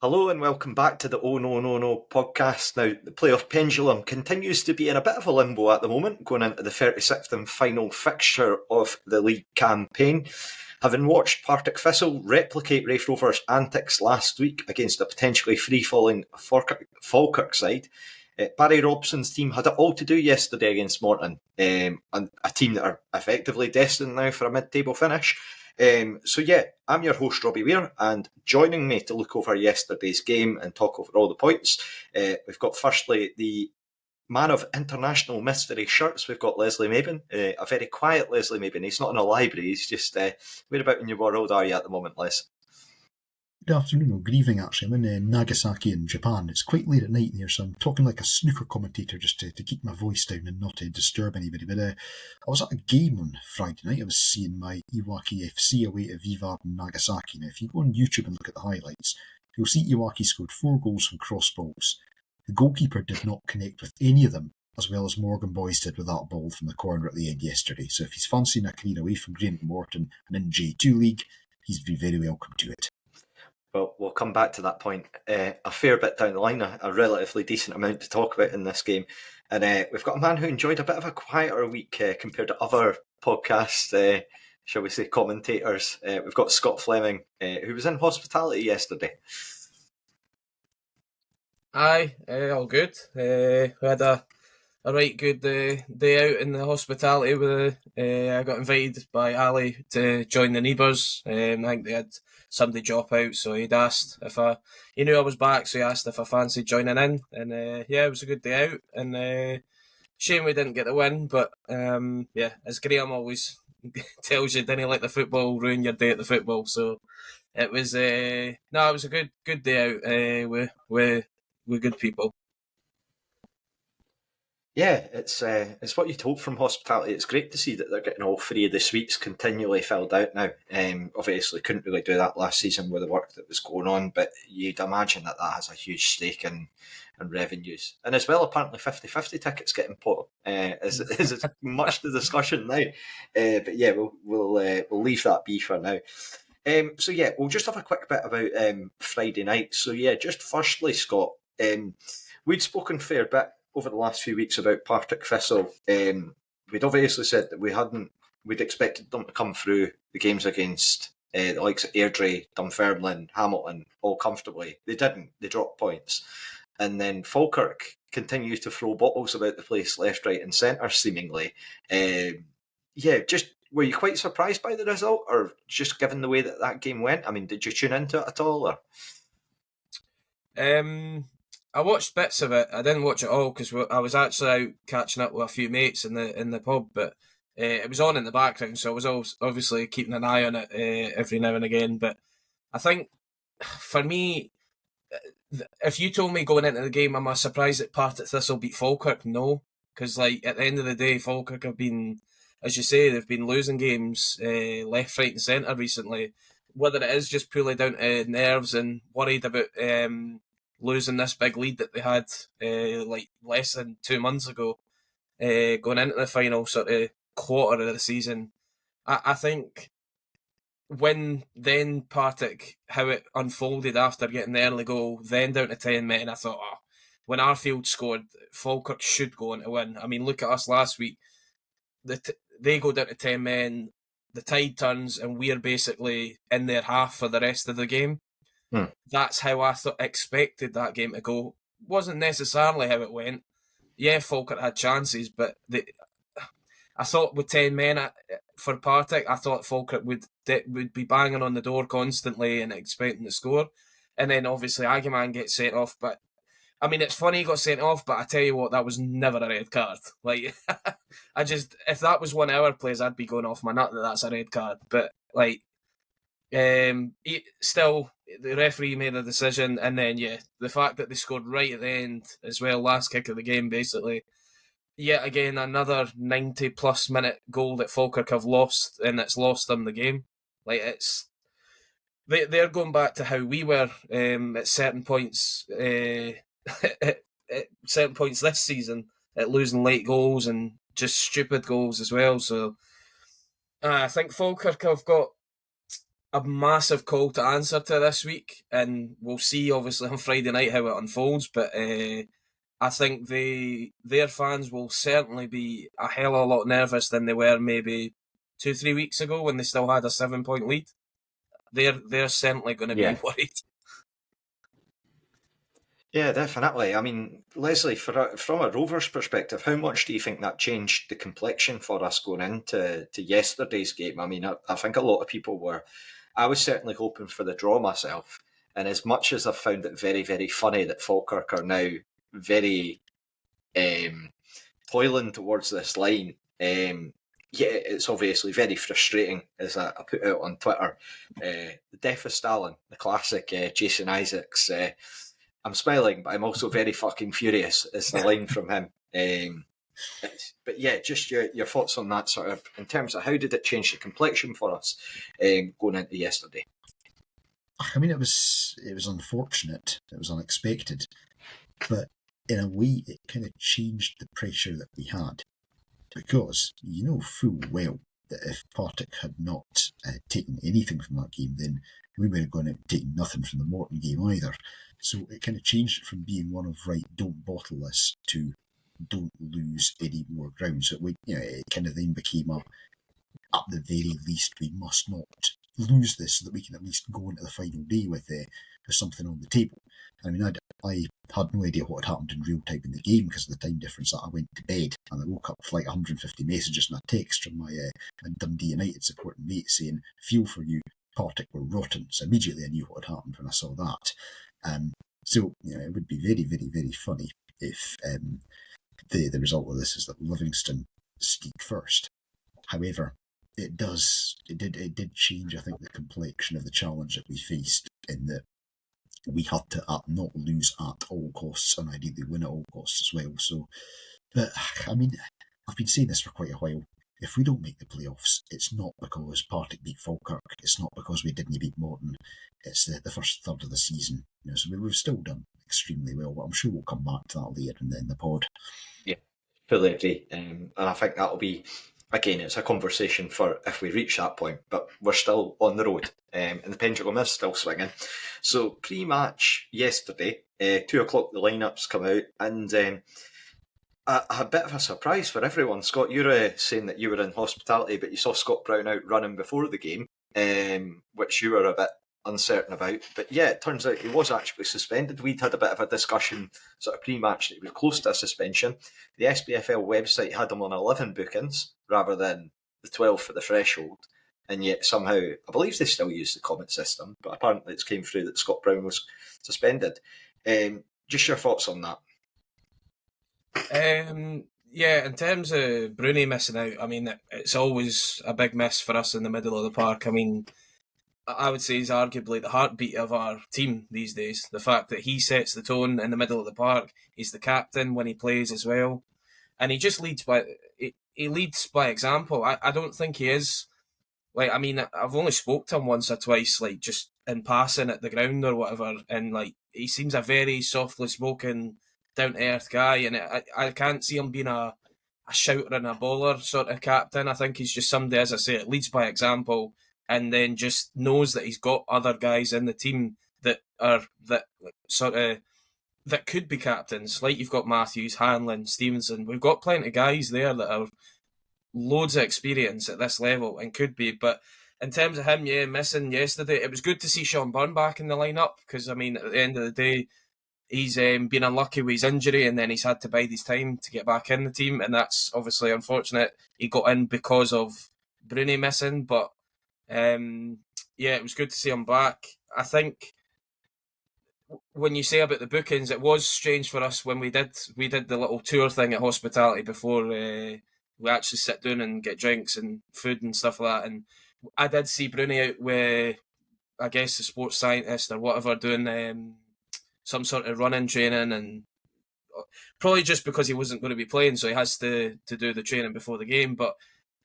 Hello and welcome back to the Oh No No No podcast. Now, the playoff pendulum continues to be in a bit of a limbo at the moment, going into the 36th and final fixture of the league campaign. Having watched Partick Thistle replicate Raith Rovers' antics last week against a potentially free-falling Falkirk side, Barry Robson's team had it all to do yesterday against Morton, and a team that are effectively destined now for a mid-table finish. I'm your host, Robbie Weir, and joining me to look over yesterday's game and talk over all the points, we've got firstly the man of international mystery shirts. We've got Leslie Mabin, a very quiet Leslie Mabin. He's not in a library, he's just, where about in your world are you at the moment, Les? Good afternoon, or good evening actually. I'm in Nagasaki in Japan. It's quite late at night here, so I'm talking like a snooker commentator just to keep my voice down and not to disturb anybody. But I was at a game on Friday night. I was seeing my Iwaki FC away to Viva in Nagasaki. Now, if you go on YouTube and look at the highlights, you'll see Iwaki scored 4 goals from cross balls. The goalkeeper did not connect with any of them, as well as Morgan Boys did with that ball from the corner at the end yesterday. So if he's fancying a career away from Greenock Morton and in J2 League, he's very welcome to it. Well, we'll come back to that point a fair bit down the line, a relatively decent amount to talk about in this game. And we've got a man who enjoyed a bit of a quieter week compared to other podcast, shall we say, commentators. We've got Scott Fleming, who was in hospitality yesterday. Aye, all good. We had a right good day out in the hospitality. I got invited by Ali to join the neighbours. I think they had somebody drop out, so he'd asked he knew I was back, so he asked if I fancied joining in. And it was a good day out. And shame we didn't get the win, but as Graham always tells you, didn't let the football ruin your day at the football. So it was it was a good day out with good people. Yeah, it's what you'd hope from hospitality. It's great to see that they're getting all 3 of the suites continually filled out now. Obviously, couldn't really do that last season with the work that was going on, but you'd imagine that has a huge stake in revenues. And as well, apparently 50-50 tickets getting put is much the discussion now. But yeah, we'll leave that be for now. We'll just have a quick bit about Friday night. So yeah, just firstly, Scott, we'd spoken a fair bit over the last few weeks about Partick Thistle. We'd obviously said that we'd expected them to come through the games against the likes of Airdrie, Dunfermline, Hamilton, all comfortably. They didn't. They dropped points. And then Falkirk continued to throw bottles about the place left, right and centre, seemingly. Were you quite surprised by the result, or just given the way that game went? I mean, did you tune into it at all? Or? I watched bits of it. I didn't watch it all because I was actually out catching up with a few mates in the pub, but it was on in the background, so I was obviously keeping an eye on it every now and again. But I think, for me, if you told me going into the game, am I surprised that Partick Thistle beat Falkirk? No, because at the end of the day, Falkirk have been, as you say, they've been losing games left, right and centre recently. Whether it is just purely down to nerves and worried about losing this big lead that they had less than 2 months ago, going into the final sort of quarter of the season. I think when then Partick, how it unfolded after getting the early goal, then down to 10 men, I thought, when Arfield scored, Falkirk should go on to win. I mean, look at us last week. They go down to 10 men, the tide turns, and we're basically in their half for the rest of the game. That's how I expected that game to go. Wasn't necessarily how it went. Yeah, Falkirk had chances, but I thought with 10 men for Partick, I thought Falkirk would be banging on the door constantly and expecting to score. And then obviously Agaman gets sent off. But I mean, it's funny he got sent off, but I tell you what, that was never a red card. If that was 1 hour plays, I'd be going off my nut that that's a red card. But still, the referee made a decision, and then the fact that they scored right at the end as well, last kick of the game basically. Yet again, another 90-plus minute goal that Falkirk have lost, and it's lost them the game. They're going back to how we were at certain points, at certain points this season, at losing late goals and just stupid goals as well. So I think Falkirk have got a massive call to answer to this week, and we'll see obviously on Friday night how it unfolds, but I think their fans will certainly be a hell of a lot nervous than they were maybe 2-3 weeks ago when they still had a 7-point lead. They're certainly going to be worried. Yeah, definitely. I mean, Leslie, from a Rovers perspective, how much do you think that changed the complexion for us going into yesterday's game? I mean, I think a lot of people were. I was certainly hoping for the draw myself, and as much as I've found it very, very funny that Falkirk are now very toiling towards this line, it's obviously very frustrating, as I put out on Twitter. The death of Stalin, the classic Jason Isaacs. I'm smiling, but I'm also very fucking furious. Is the line from him. But yeah, just your thoughts on that sort of in terms of how did it change the complexion for us going into yesterday? I mean, it was unfortunate. It was unexpected, but in a way, it kind of changed the pressure that we had, because you know full well that if Partick had not taken anything from that game, then we would have gone out taking nothing from the Morton game either. So it kind of changed it from being one of, right, don't bottle this, to don't lose any more ground. So it kind of then became at the very least, we must not lose this so that we can at least go into the final day with something on the table. I mean, I had no idea what had happened in real time in the game because of the time difference that I went to bed, and I woke up with like 150 messages and a text from my Dundee United supporting mate saying, "Feel for you, Partick were rotten." So immediately I knew what had happened when I saw that. So it would be very, very, very funny if the result of this is that Livingston skied first. However, it did change, I think, the complexion of the challenge that we faced, in that we had to not lose at all costs and ideally win at all costs as well. So, but I mean, I've been saying this for quite a while. If we don't make the playoffs, it's not because Partick beat Falkirk. It's not because we didn't beat Morton. It's the first third of the season. So we've still done extremely well, but I'm sure we'll come back to that later in the pod. Yeah, fully agree. And I think that'll be, again, it's a conversation for if we reach that point, but we're still on the road, and the pendulum is still swinging. So pre-match yesterday, 2:00 the lineups come out, and a bit of a surprise for everyone. Scott, you're saying that you were in hospitality, but you saw Scott Brown out running before the game, which you were a bit uncertain about. But yeah, it turns out he was actually suspended. We'd had a bit of a discussion sort of pre-match that he was close to a suspension. The SPFL website had him on 11 bookings rather than the 12 for the threshold. And yet somehow, I believe they still use the comment system, but apparently it's came through that Scott Brown was suspended. Just your thoughts on that? Yeah, in terms of Bruni missing out, I mean, it's always a big miss for us in the middle of the park. I mean, I would say he's arguably the heartbeat of our team these days. The fact that he sets the tone in the middle of the park, he's the captain when he plays as well, and he just leads by example. I don't think he is, like, I mean, I've only spoke to him once or twice, like just in passing at the ground or whatever, and like he seems a very softly spoken, down to earth guy, and I can't see him being a shouter and a bowler sort of captain. I think he's just somebody, as I say, it leads by example, and then just knows that he's got other guys in the team that could be captains. Like you've got Matthews, Hanlon, Stevenson. We've got plenty of guys there that have loads of experience at this level and could be. But in terms of him, missing yesterday, it was good to see Sean Byrne back in the lineup, because I mean, at the end of the day, he's been unlucky with his injury, and then he's had to bide his time to get back in the team, and that's obviously unfortunate. He got in because of Bruni missing, but it was good to see him back. I think when you say about the bookings, it was strange for us when we did the little tour thing at hospitality before we actually sit down and get drinks and food and stuff like that. And I did see Bruni out with, I guess, the sports scientist or whatever, doing some sort of running training, and probably just because he wasn't going to be playing, so he has to do the training before the game. But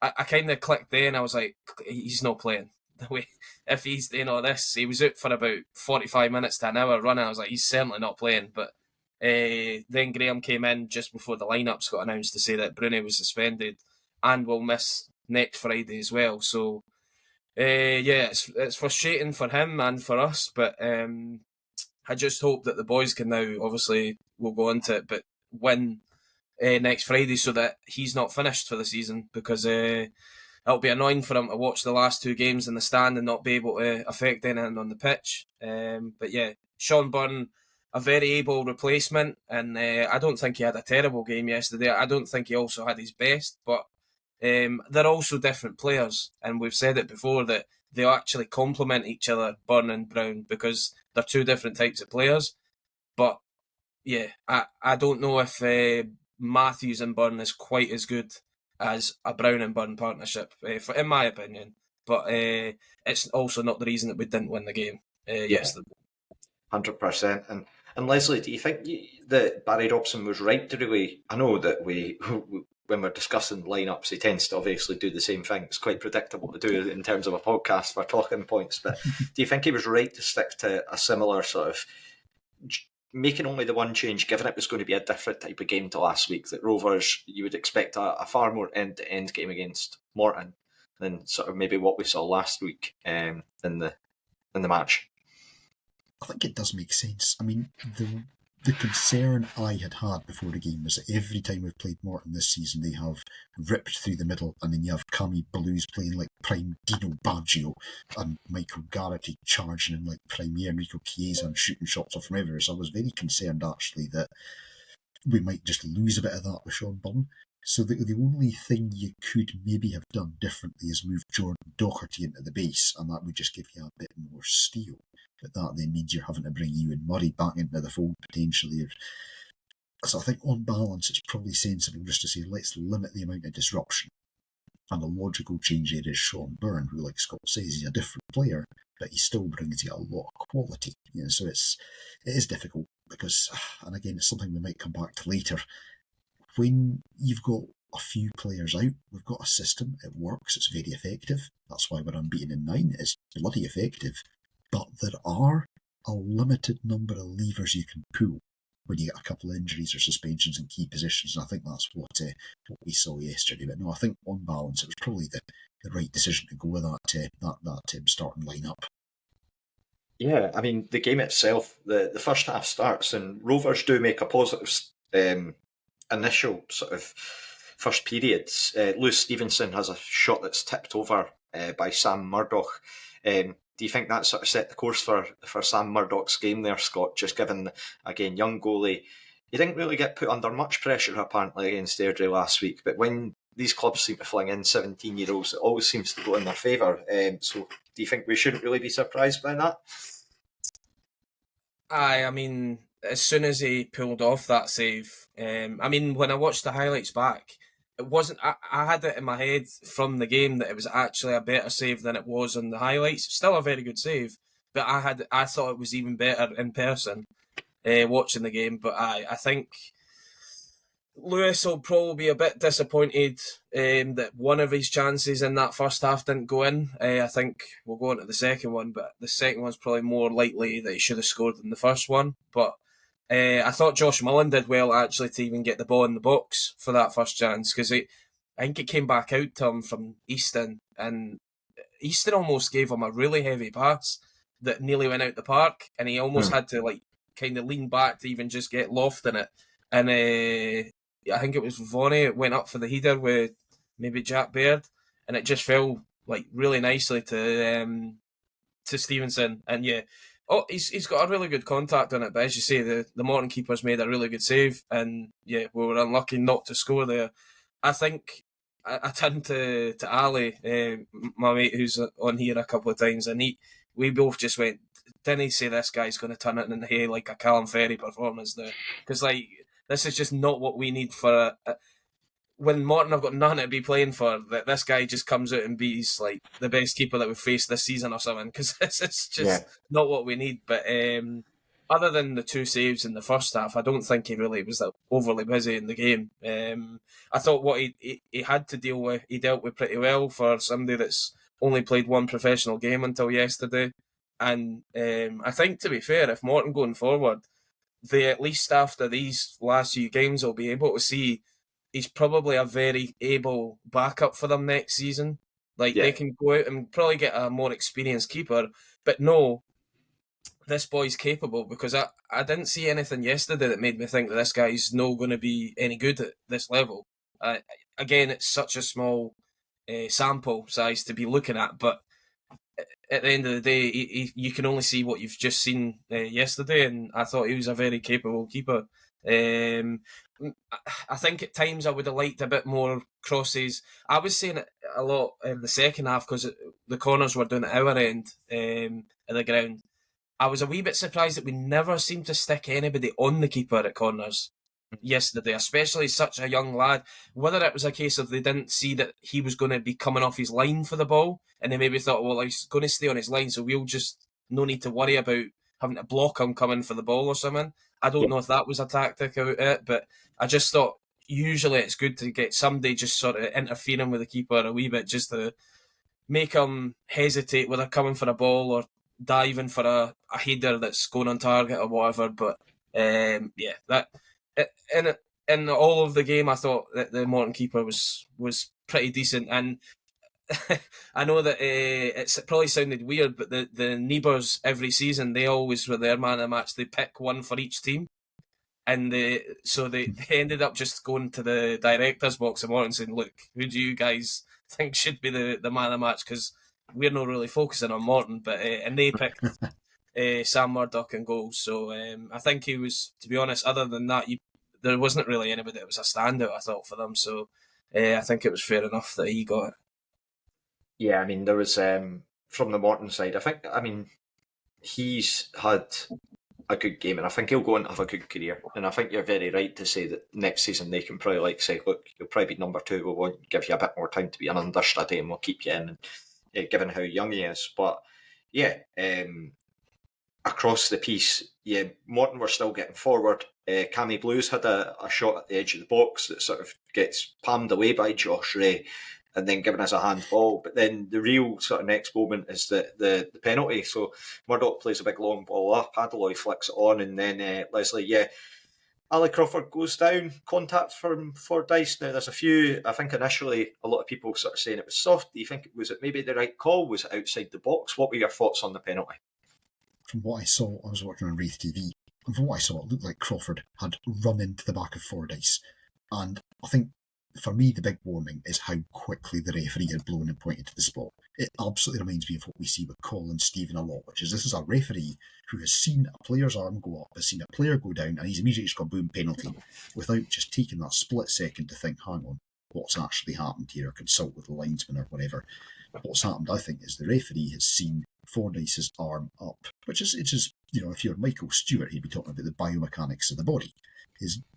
I kind of clicked then. I was like, he's not playing. If he's doing all this, he was out for about 45 minutes to an hour running. I was like, he's certainly not playing. But then Graham came in just before the lineups got announced to say that Bruni was suspended and will miss next Friday as well. So Yeah, it's frustrating for him and for us, but I just hope that the boys can now, obviously, we'll go into it, but win next Friday so that he's not finished for the season, because it'll be annoying for him to watch the last two games in the stand and not be able to affect anything on the pitch. But yeah, Sean Byrne, a very able replacement, and I don't think he had a terrible game yesterday. I don't think he also had his best, but they're also different players, and we've said it before that they actually complement each other, Byrne and Brown, because they're two different types of players. But yeah, I don't know if Matthews and Byrne is quite as good as a Brown and Byrne partnership, in my opinion. But it's also not the reason that we didn't win the game yesterday. 100%. And Leslie, do you think that Barry Robson was right to really? I know that when we're discussing lineups, he tends to obviously do the same thing. It's quite predictable to do in terms of a podcast for talking points. But do you think he was right to stick to a similar sort of making only the one change, given it was going to be a different type of game to last week? That Rovers, you would expect a far more end-to-end game against Morton than sort of maybe what we saw last week in the match. I think it does make sense. I mean, the concern I had before the game was that every time we've played Morton this season, they have ripped through the middle, and then you have Camille Blues playing like prime Dino Baggio and Michael Garrity charging in like prime Enrico Chiesa and shooting shots off from everywhere. So I was very concerned actually that we might just lose a bit of that with Sean Byrne. So the only thing you could maybe have done differently is move Jordan Docherty into the base, and that would just give you a bit more steel. But that then means you're having to bring Ewan Murray back into the fold potentially. So I think on balance it's probably sensible just to say let's limit the amount of disruption. And the logical change there is Sean Byrne, who, like Scott says, he's a different player, but he still brings you a lot of quality. You know, so it is difficult because, and again, it's something we might come back to later. When you've got a few players out, we've got a system, it works, it's very effective. That's why we're unbeaten in 9. It's bloody effective. But there are a limited number of levers you can pull when you get a couple of injuries or suspensions in key positions. And I think that's what we saw yesterday. But no, I think on balance, it was probably the right decision to go with that starting lineup. Yeah, I mean, the game itself, the first half starts and Rovers do make a positive initial sort of first periods. Lewis Stevenson has a shot that's tipped over by Sam Murdoch. Do you think that sort of set the course for Sam Murdoch's game there, Scott? Just given, again, young goalie, he didn't really get put under much pressure apparently against Airdrie last week, but when these clubs seem to fling in 17-year-olds, it always seems to go in their favour. So do you think we shouldn't really be surprised by that? I mean, as soon as he pulled off that save, I mean, when I watched the highlights back, it wasn't. I had it in my head from the game that it was actually a better save than it was on the highlights. Still a very good save, but I thought it was even better in person watching the game. But I think Lewis will probably be a bit disappointed that one of his chances in that first half didn't go in. I think we'll go on to the second one, but the second one's probably more likely that he should have scored than the first one. But I thought Josh Mullen did well actually to even get the ball in the box for that first chance, because I think it came back out to him from Easton, and Easton almost gave him a really heavy pass that nearly went out the park, and he almost had to like kind of lean back to even just get loft in it. And I think it was Vonnie, it went up for the header with maybe Jack Baird, and it just fell like really nicely to Stevenson. And yeah, he's got a really good contact on it, but as you say, the Morton keeper's made a really good save, and yeah, we were unlucky not to score there. I think I turned to Ali, my mate who's on here a couple of times, and we both just went, didn't he say this guy's going to turn it into hay like a Callum Ferry performance there? Because like, this is just not what we need for when Morton have got nothing to be playing for, that this guy just comes out and beats like the best keeper that we've faced this season or something, because this is just not what we need. But other than the two saves in the first half, I don't think he really was that overly busy in the game. I thought what he had to deal with, he dealt with pretty well for somebody that's only played one professional game until yesterday. And I think, to be fair, if Morton going forward, they at least after these last few games will be able to see he's probably a very able backup for them next season, Like, Yeah. they can go out and probably get a more experienced keeper, but no, this boy's capable, because I didn't see anything yesterday that made me think that this guy's not going to be any good at this level. Again, it's such a small sample size to be looking at, but at the end of the day, you can only see what you've just seen yesterday, and I thought he was a very capable keeper. I think at times I would have liked a bit more crosses. I was saying it a lot in the second half because the corners were down at our end of the ground. I was a wee bit surprised that we never seemed to stick anybody on the keeper at corners yesterday, especially such a young lad. Whether it was a case of they didn't see that he was going to be coming off his line for the ball, and they maybe thought, well, he's going to stay on his line, so we'll just no need to worry about having to block him coming for the ball or something. I don't know if that was a tactic out it, but I just thought usually it's good to get somebody just sort of interfering with the keeper a wee bit, just to make him hesitate whether coming for a ball or diving for a header that's going on target or whatever. But that in all of the game, I thought that the Morton keeper was pretty decent. And I know that it's probably sounded weird, but the Neighbours every season, they always, with their man of the match, they pick one for each team. And so they ended up just going to the director's box in Morton saying, look, who do you guys think should be the man of the match? Because we're not really focusing on Morton. But and they picked Sam Murdoch in goals. So I think he was, to be honest, other than that, there wasn't really anybody that was a standout, I thought, for them. So I think it was fair enough that he got it. Yeah, I mean, there was, from the Morton side, he's had a good game, and I think he'll go on to have a good career. And I think you're very right to say that next season they can probably say, look, you'll probably be number 2, we won't give you a bit more time to be an understudy and we'll keep you in, given how young he is. But yeah, across the piece, Morton were still getting forward. Cammy Blues had a shot at the edge of the box that sort of gets palmed away by Josh Ray and then given us a handball. But then the real sort of next moment is the penalty. So Murdoch plays a big long ball up, Hadaloy flicks it on, and then Leslie, Ali Crawford goes down, contact from Fordyce. Now, there's a few, I think initially a lot of people sort of saying it was soft. Do you think was it maybe the right call? Was it outside the box? What were your thoughts on the penalty? From what I saw, I was watching on Raith TV, and from what I saw, it looked like Crawford had run into the back of Fordyce. And I think, for me, the big warning is how quickly the referee had blown and pointed to the spot. It absolutely reminds me of what we see with Colin Stephen a lot, which is this is a referee who has seen a player's arm go up, has seen a player go down, and he's immediately just gone boom, penalty, without just taking that split second to think, hang on, what's actually happened here, or consult with the linesman or whatever. What's happened, I think, is the referee has seen Fordyce's arm up, which is, if you're Michael Stewart, he'd be talking about the biomechanics of the body.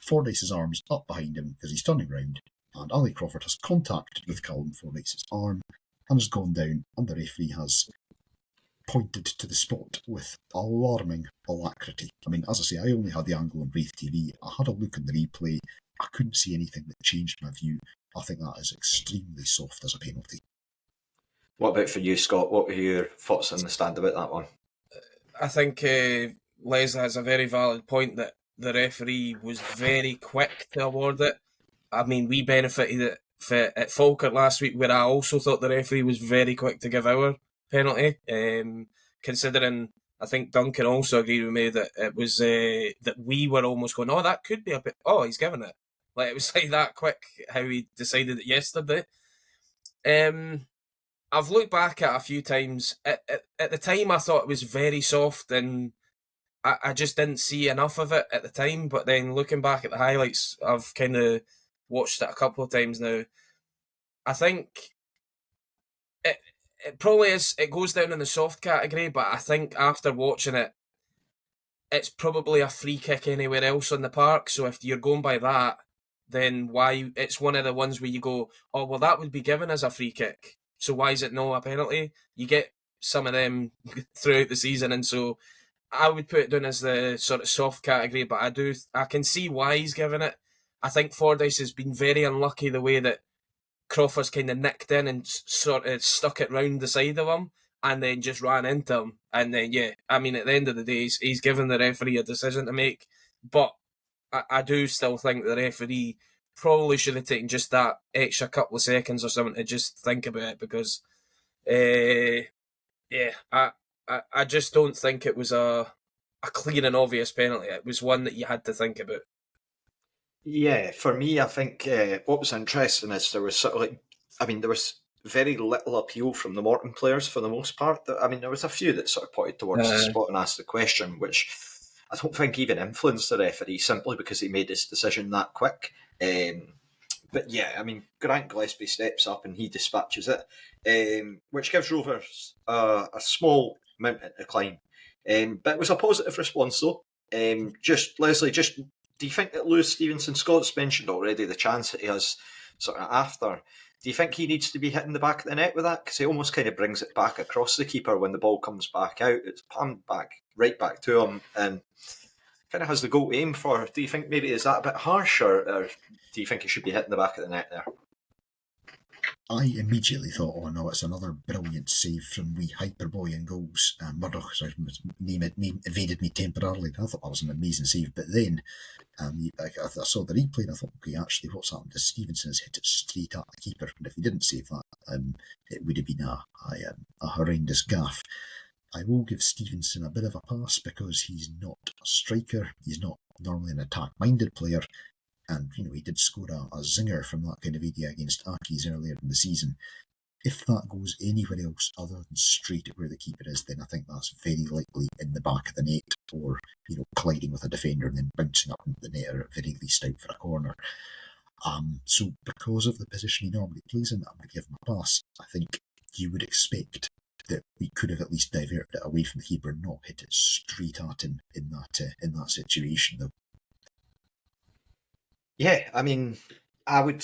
Fordyce's arm's up behind him because he's turning round, and Ali Crawford has contacted with Callum Fordyce's arm and has gone down, and the referee has pointed to the spot with alarming alacrity. I mean, as I say, I only had the angle on Raith TV. I had a look in the replay. I couldn't see anything that changed my view. I think that is extremely soft as a penalty. What about for you, Scott? What were your thoughts on the stand about that one? I think Leslie has a very valid point that the referee was very quick to award it. I mean, we benefited at Falkirk last week, where I also thought the referee was very quick to give our penalty. Considering, I think Duncan also agreed with me that it was that we were almost going, oh, that could be a bit. Oh, he's given it. Like, it was like that quick how he decided it yesterday. I've looked back at it a few times. At the time, I thought it was very soft, and I just didn't see enough of it at the time. But then looking back at the highlights, I've kind of watched it a couple of times now. I think it probably is. It goes down in the soft category, but I think after watching it, it's probably a free kick anywhere else on the park. So if you're going by that, then why? It's one of the ones where you go, oh, well, that would be given as a free kick. So why is it not a penalty? You get some of them throughout the season, and so I would put it down as the sort of soft category, but I can see why he's given it. I think Fordyce has been very unlucky the way that Crawford's kind of nicked in and sort of stuck it round the side of him and then just ran into him. And then, I mean, at the end of the day, he's given the referee a decision to make, but I do still think the referee probably should have taken just that extra couple of seconds or something to just think about it, because I just don't think it was a clear and obvious penalty. It was one that you had to think about. Yeah, for me, I think what was interesting is there was sort of there was very little appeal from the Morton players for the most part. There was a few that sort of pointed towards the spot and asked the question, which I don't think even influenced the referee simply because he made his decision that quick. But yeah, Grant Gillespie steps up and he dispatches it, which gives Rovers a small mountain to climb. But it was a positive response though. Leslie, do you think that Lewis Stevenson, Scott's mentioned already the chance that he has sort of after, do you think he needs to be hitting the back of the net with that? Because he almost kind of brings it back across the keeper when the ball comes back out. It's palmed right back to him and kind of has the goal to aim for. Do you think maybe is that a bit harsh or do you think he should be hitting the back of the net there? I immediately thought, oh no, it's another brilliant save from wee Hyperboy in goals. Murdoch evaded me temporarily. I thought that was an amazing save. But then I saw the replay and I thought, okay, actually, what's happened is Stevenson has hit it straight at the keeper. And if he didn't save that, it would have been a horrendous gaff. I will give Stevenson a bit of a pass because he's not a striker. He's not normally an attack-minded player. And, he did score a zinger from that kind of area against Aki's earlier in the season. If that goes anywhere else other than straight at where the keeper is, then I think that's very likely in the back of the net or, colliding with a defender and then bouncing up into the net or at very least out for a corner. So because of the position he normally plays in, I'm going to give him a pass. I think you would expect that we could have at least diverted it away from the keeper and not hit it straight at him in that situation, though. Yeah, I would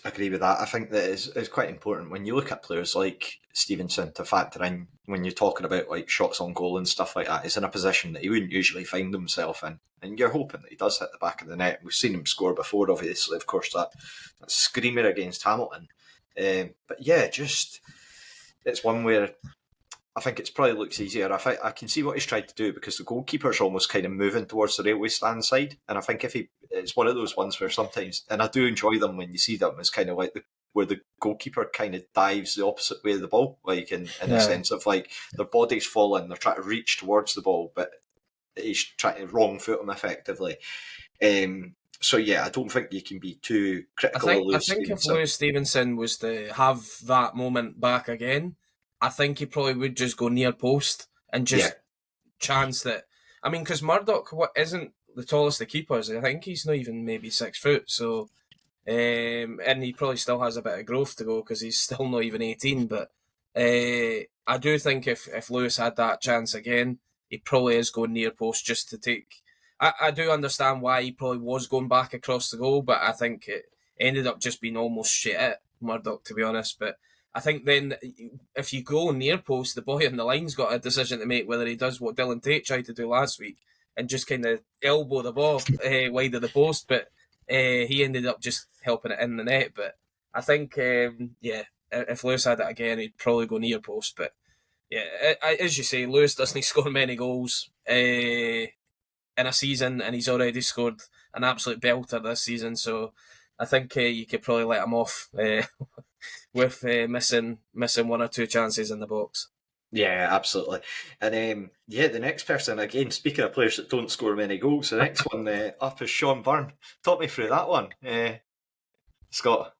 agree with that. I think that is quite important when you look at players like Stevenson to factor in when you're talking about like shots on goal and stuff like that. He's in a position that he wouldn't usually find himself in, and you're hoping that he does hit the back of the net. We've seen him score before, obviously, of course, that screamer against Hamilton. But yeah, just it's one where I think it probably looks easier. I can see what he's tried to do because the goalkeeper's almost kind of moving towards the railway stand side. And I think it's one of those ones where sometimes, and I do enjoy them when you see them, it's kind of like where the goalkeeper kind of dives the opposite way of the ball, like in a sense of like their body's falling, they're trying to reach towards the ball, but he's trying to wrong foot him effectively. So yeah, I don't think you can be too critical of Lewis Stevenson. I think if Lewis Stevenson was to have that moment back again, I think he probably would just go near post and just chance that. Because Murdoch isn't the tallest of keepers. I think he's not even maybe 6 foot. So, and he probably still has a bit of growth to go because he's still not even 18. But I do think if Lewis had that chance again, he probably is going near post just to take. I do understand why he probably was going back across the goal, but I think it ended up just being almost shit at Murdoch, to be honest. But I think then if you go near post, the boy on the line's got a decision to make whether he does what Dylan Tate tried to do last week and just kind of elbow the ball wide of the post. But he ended up just helping it in the net. But I think, if Lewis had it again, he'd probably go near post. But yeah, as you say, Lewis doesn't score many goals in a season, and he's already scored an absolute belter this season. So I think you could probably let him off with missing 1 or 2 chances in the box. Yeah, absolutely. And the next person, again, speaking of players that don't score many goals, the next one up is Sean Byrne. Talk me through that one, Scott.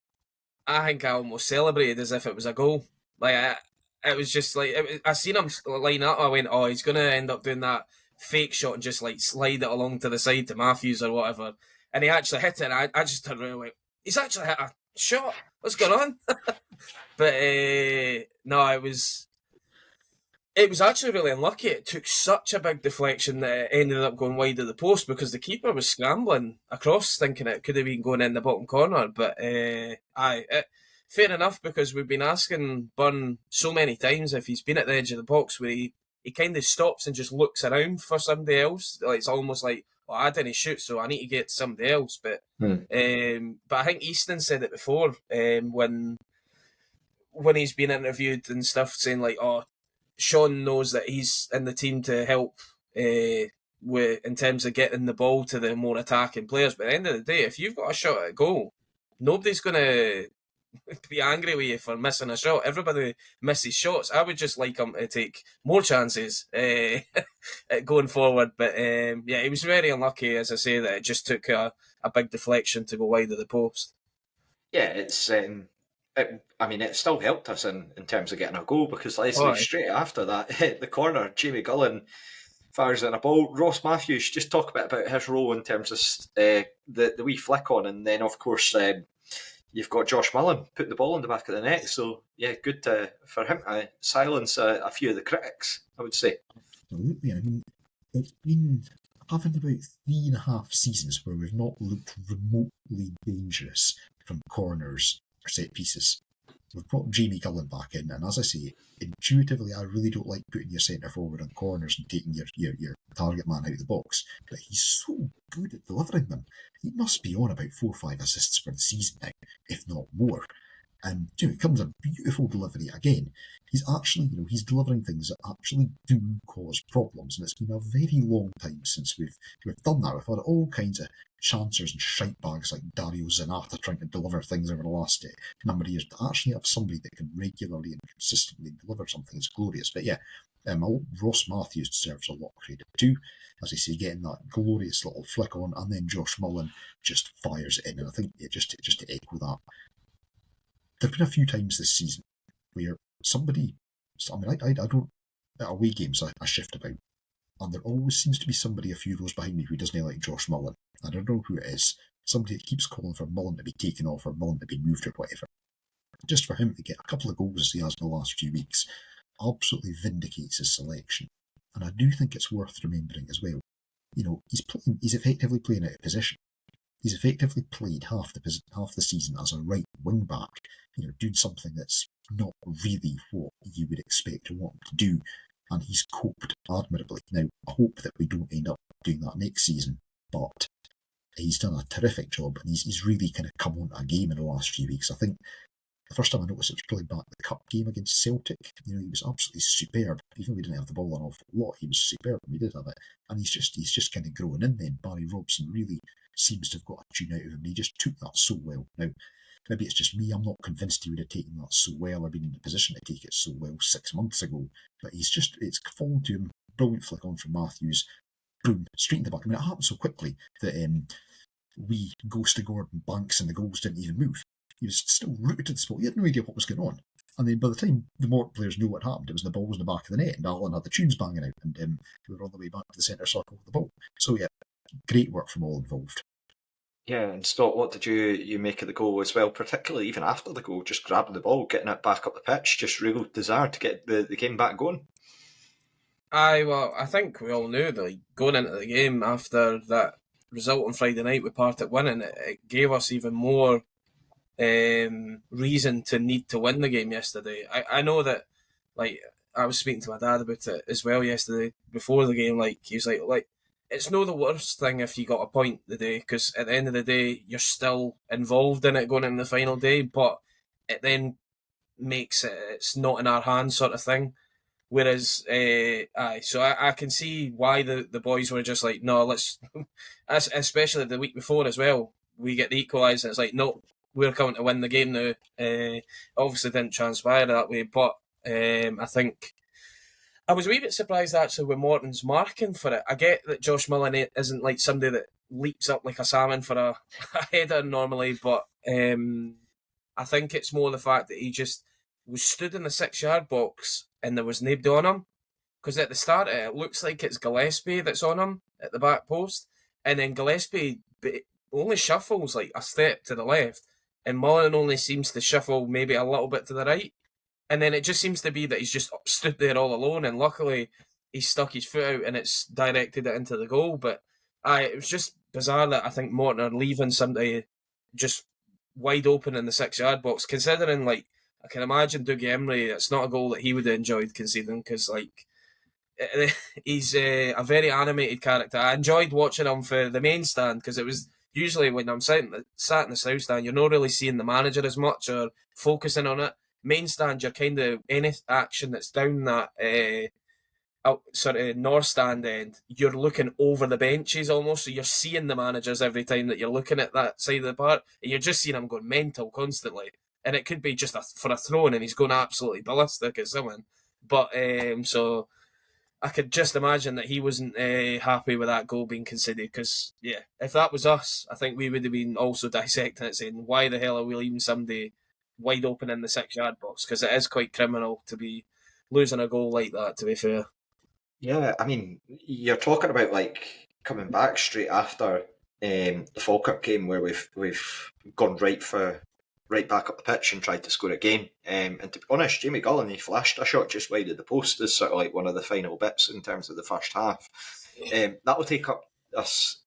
I think I almost celebrated as if it was a goal. It was just like, I seen him line up, I went, oh, he's going to end up doing that fake shot and just like slide it along to the side to Matthews or whatever. And he actually hit it, and I just turned around and went, he's actually hit a shot. What's going on? But no, it was actually really unlucky. It took such a big deflection that it ended up going wide of the post because the keeper was scrambling across, thinking it could have been going in the bottom corner. But fair enough, because we've been asking Byrne so many times if he's been at the edge of the box where he kind of stops and just looks around for somebody else. Like, it's almost like, well, I didn't shoot, so I need to get somebody else. But I think Easton said it before when he's been interviewed and stuff, saying like, oh, Sean knows that he's in the team to help in terms of getting the ball to the more attacking players. But at the end of the day, if you've got a shot at goal, nobody's going to be angry with you for missing a shot. Everybody misses shots. I would just like him to take more chances going forward. But he was very unlucky, as I say, that it just took a big deflection to go wide of the post. Yeah, it still helped us in terms of getting a goal, because Leslie, straight after that, hit the corner. Jamie Gullen fires in a ball. Ross Matthews, just talk a bit about his role in terms of the wee flick on, and then of course you've got Josh Mullen putting the ball in the back of the net. So yeah, good for him to silence a few of the critics, I would say. Absolutely. I mean, it's been having about 3.5 seasons where we've not looked remotely dangerous from corners or set pieces. We've brought Jamie Gullen back in, and as I say, intuitively, I really don't like putting your centre forward on corners and taking your target man out of the box, but he's so good at delivering them. He must be on about 4 or 5 assists for the season now, if not more. And it comes a beautiful delivery again. He's actually, he's delivering things that actually do cause problems, and it's been a very long time since we've done that. We've had all kinds of chancers and shite bags like Dario Zanata trying to deliver things over the last number of years. To actually have somebody that can regularly and consistently deliver something is glorious. But yeah, Ross Matthews deserves a lot of credit too. As I say, getting that glorious little flick on, and then Josh Mullen just fires it in. And I think just to echo that, there have been a few times this season where somebody, I don't, at away games I shift about, and there always seems to be somebody a few rows behind me who doesn't like Josh Mullen. I don't know who it is. Somebody that keeps calling for Mullen to be taken off or Mullen to be moved or whatever. Just for him to get a couple of goals as he has in the last few weeks absolutely vindicates his selection. And I do think it's worth remembering as well. He's effectively playing out of position. He's effectively played half the season as a right wing back, doing something that's not really what you would expect or want him to do, and he's coped admirably. Now, I hope that we don't end up doing that next season, but he's done a terrific job, and he's really kind of come on to a game in the last few weeks. I think the first time I noticed it was probably back the cup game against Celtic. He was absolutely superb. Even though we didn't have the ball an awful lot, he was superb when we did have it. And he's just kind of growing in then. Barry Robson really seems to have got a tune out of him. He just took that so well. Now, maybe it's just me. I'm not convinced he would have taken that so well or been in the position to take it so well 6 months ago. But it's fallen to him. Brilliant flick on from Matthews. Boom, straight in the back. I mean, it happened so quickly that we goes to Gordon Banks and the goals didn't even move. He was still rooted to the spot. He had no idea what was going on. And then by the time the Morton players knew what happened, the ball was in the back of the net, and Alan had the tunes banging out, and we were on the way back to the centre circle with the ball. So yeah, great work from all involved. Yeah, and Scott, what did you make of the goal as well, particularly even after the goal, just grabbing the ball, getting it back up the pitch, just real desire to get the game back going? I think we all knew that going into the game after that result on Friday night with Partick winning, it gave us even more reason to need to win the game yesterday. I know that, I was speaking to my dad about it as well yesterday before the game. He was like it's no the worst thing if you got a point today, because at the end of the day you're still involved in it going into the final day, but it then makes it's not in our hands sort of thing. Whereas, so I can see why the boys were just like, no, let's, especially the week before as well, we get the equaliser, and it's like, no, we're coming to win the game now. Obviously didn't transpire that way, but I think I was a wee bit surprised actually with Morton's marking for it. I get that Josh Mullen isn't like somebody that leaps up like a salmon for a header normally, but I think it's more the fact that he just was stood in the 6-yard box and there was nobody on him. Because at the start it looks like it's Gillespie that's on him at the back post, and then Gillespie only shuffles like a step to the left, and Mullen only seems to shuffle maybe a little bit to the right. And then it just seems to be that he's just stood there all alone, and luckily he's stuck his foot out and it's directed it into the goal. But it was just bizarre that I think Morton are leaving somebody just wide open in the 6-yard box, considering I can imagine Dougie Emery, it's not a goal that he would have enjoyed conceding, because he's a very animated character. I enjoyed watching him for the main stand, because it was usually when I'm sat in the south stand, you're not really seeing the manager as much or focusing on it. Main stand, you're kind of, any action that's down that north stand end, you're looking over the benches almost, so you're seeing the managers every time that you're looking at that side of the park, and you're just seeing them going mental constantly. and it could be just for a throw-in, and he's going absolutely ballistic at someone. But so I could just imagine that he wasn't happy with that goal being conceded, because, yeah, if that was us, I think we would have been also dissecting it, saying, why the hell are we leaving somebody wide open in the 6-yard box? Because it is quite criminal to be losing a goal like that, to be fair. Yeah, I mean, you're talking about like coming back straight after the Falkirk game, where we've gone right back up the pitch and tried to score again. And to be honest, Jamie Gullen, he flashed a shot just wide of the post as sort of like one of the final bits in terms of the first half. That will take us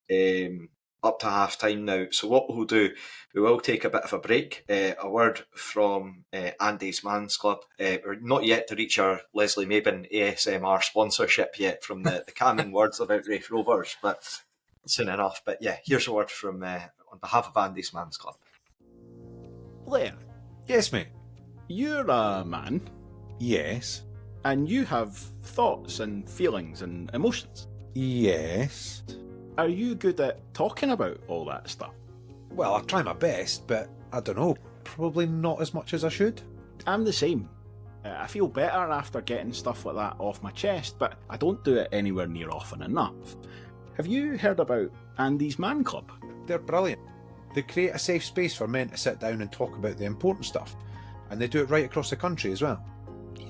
up to half time now. So what we'll do, we will take a bit of a break. A word from Andy's Man's Club. We're not yet to reach our Leslie Mabin ASMR sponsorship yet from the calming words about Raith Rovers, but soon enough. But yeah, here's a word from on behalf of Andy's Man's Club. Blair. Yes, mate. You're a man, Yes. and you have thoughts and feelings and emotions. Yes. Are you good at talking about all that stuff? Well, I try my best, but I don't know. Probably not as much as I should. I'm the same. I feel better after getting stuff like that off my chest, but I don't do it anywhere near often enough. Have you heard about Andy's Man Club? They're brilliant. They create a safe space for men to sit down and talk about the important stuff. And they do it right across the country as well.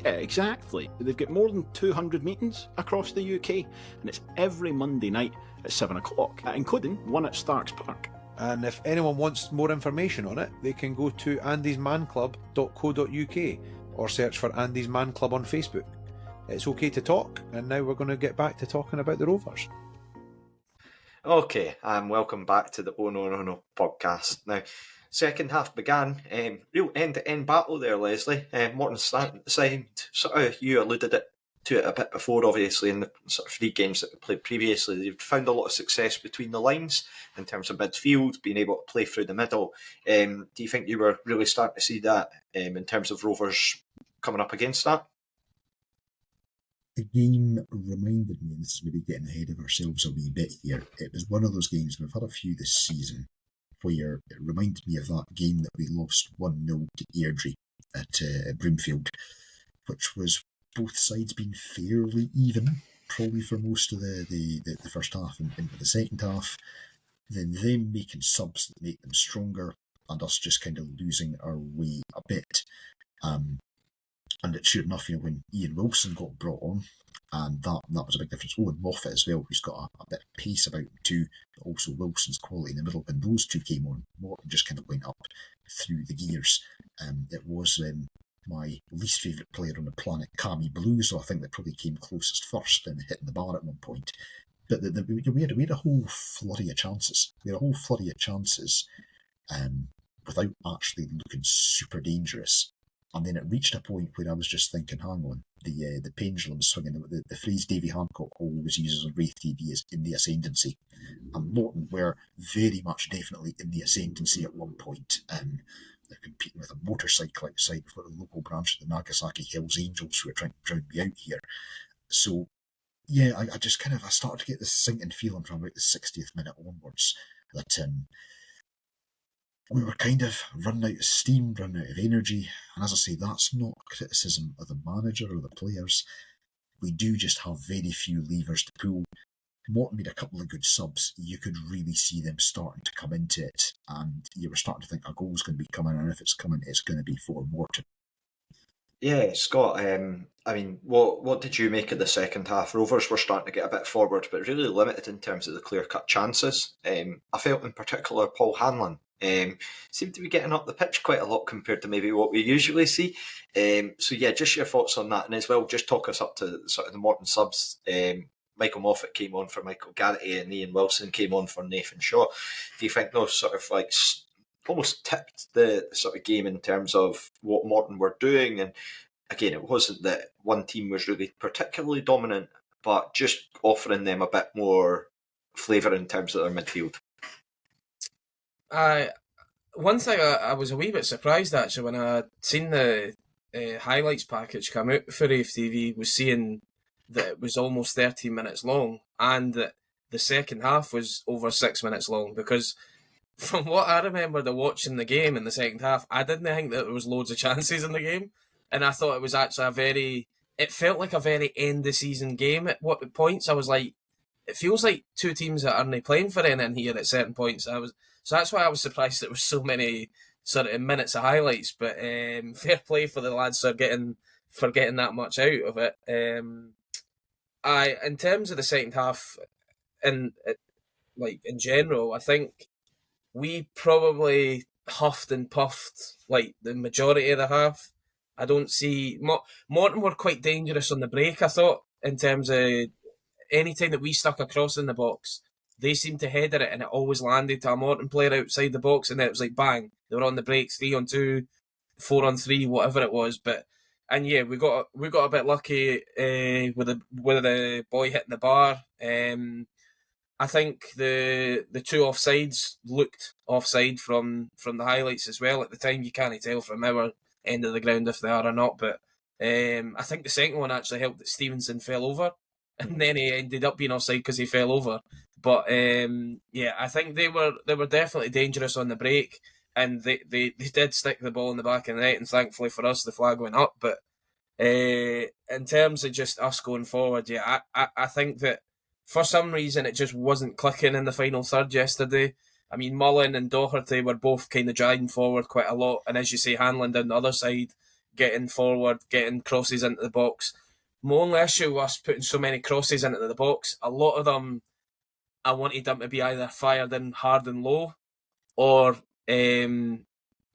Yeah, exactly. They've got more than 200 meetings across the UK, and it's every Monday night at 7 o'clock, including one at Starks Park. And if anyone wants more information on it, they can go to andysmanclub.co.uk or search for Andy's Man Club on Facebook. It's okay to talk, and now we're going to get back to talking about the Rovers. Okay, welcome back to the Oh No No No podcast. Now, second half began, real end-to-end battle there, Leslie. Morton starting the side, sort of, you alluded to it a bit before, obviously, in the sort of 3 games that we played previously. They've found a lot of success between the lines in terms of midfield, being able to play through the middle. Do you think you were really starting to see that in terms of Rovers coming up against that? The game reminded me, and this is maybe getting ahead of ourselves a wee bit here, it was one of those games, we've had a few this season, where it reminded me of that game that we lost 1-0 to Airdrie at Broomfield, which was both sides being fairly even, probably for most of the first half and into the second half, then them making subs that make them stronger, and us just kind of losing our way a bit. And it's sure enough, when Ian Wilson got brought on, and that was a big difference. Owen Moffat as well, who's got a bit of pace about him too, but also Wilson's quality in the middle. When those two came on, Morton just kind of went up through the gears. It was my least favourite player on the planet, Cammy Blue, so I think they probably came closest first and hitting the bar at one point. But we had a whole flurry of chances. Without actually looking super dangerous. And then it reached a point where I was just thinking, hang on, the pendulum swinging, the phrase Davy Hancock always uses on Raith TV is in the ascendancy. And Morton were very much definitely in the ascendancy at one point. They're competing with a motorcycle outside for the local branch of the Nagasaki Hells Angels who are trying to drown me out here. So, yeah, I just I started to get this sinking feeling from about the 60th minute onwards that we were kind of running out of steam, running out of energy. And as I say, that's not criticism of the manager or the players. We do just have very few levers to pull. Morton made a couple of good subs. You could really see them starting to come into it. And you were starting to think a goal's going to be coming. And if it's coming, it's going to be for Morton. Yeah, Scott, I mean, what did you make of the second half? Rovers were starting to get a bit forward, but really limited in terms of the clear-cut chances. I felt in particular Paul Hanlon seemed to be getting up the pitch quite a lot compared to maybe what we usually see. So yeah, just your thoughts on that, and as well, just talk us up to sort of the Morton subs. Michael Moffat came on for Michael Garrity and Ian Wilson came on for Nathan Shaw. Do you think those sort of like almost tipped the sort of game in terms of what Morton were doing? And again, it wasn't that one team was really particularly dominant, but just offering them a bit more flavour in terms of their midfield. One thing I was a wee bit surprised actually when I seen the highlights package come out for Raith TV was seeing that it was almost 13 minutes long and that the second half was over 6 minutes long, because from what I remember the watching the game in the second half, I didn't think that there was loads of chances in the game, and I thought it was actually it felt like a very end of season game at what points. I was like, it feels like two teams that aren't playing for anything here at certain points. So that's why I was surprised there was so many sort of minutes of highlights. But fair play for the lads for getting that much out of it. In terms of the second half, and like in general, I think we probably huffed and puffed like the majority of the half. I don't see Morton were quite dangerous on the break. I thought in terms of any time that we stuck a cross in the box, they seemed to header it and it always landed to a Morton player outside the box, and then it was like bang, they were on the break, 3-on-2, 4-on-3, whatever it was. And yeah, we got a bit lucky with the boy hitting the bar. I think the two offsides looked offside from the highlights as well. At the time, you can't tell from our end of the ground if they are or not. But I think the second one actually helped that Stevenson fell over, and then he ended up being offside because he fell over. But yeah, I think they were definitely dangerous on the break, and they did stick the ball in the back of the net, and thankfully for us, the flag went up. But in terms of just us going forward, yeah, I think that for some reason it just wasn't clicking in the final third yesterday. I mean, Mullen and Doherty were both kind of driving forward quite a lot, and as you say, Hanlon down the other side, getting forward, getting crosses into the box. My only issue with us putting so many crosses into the box, a lot of them, I wanted them to be either fired in hard and low, or you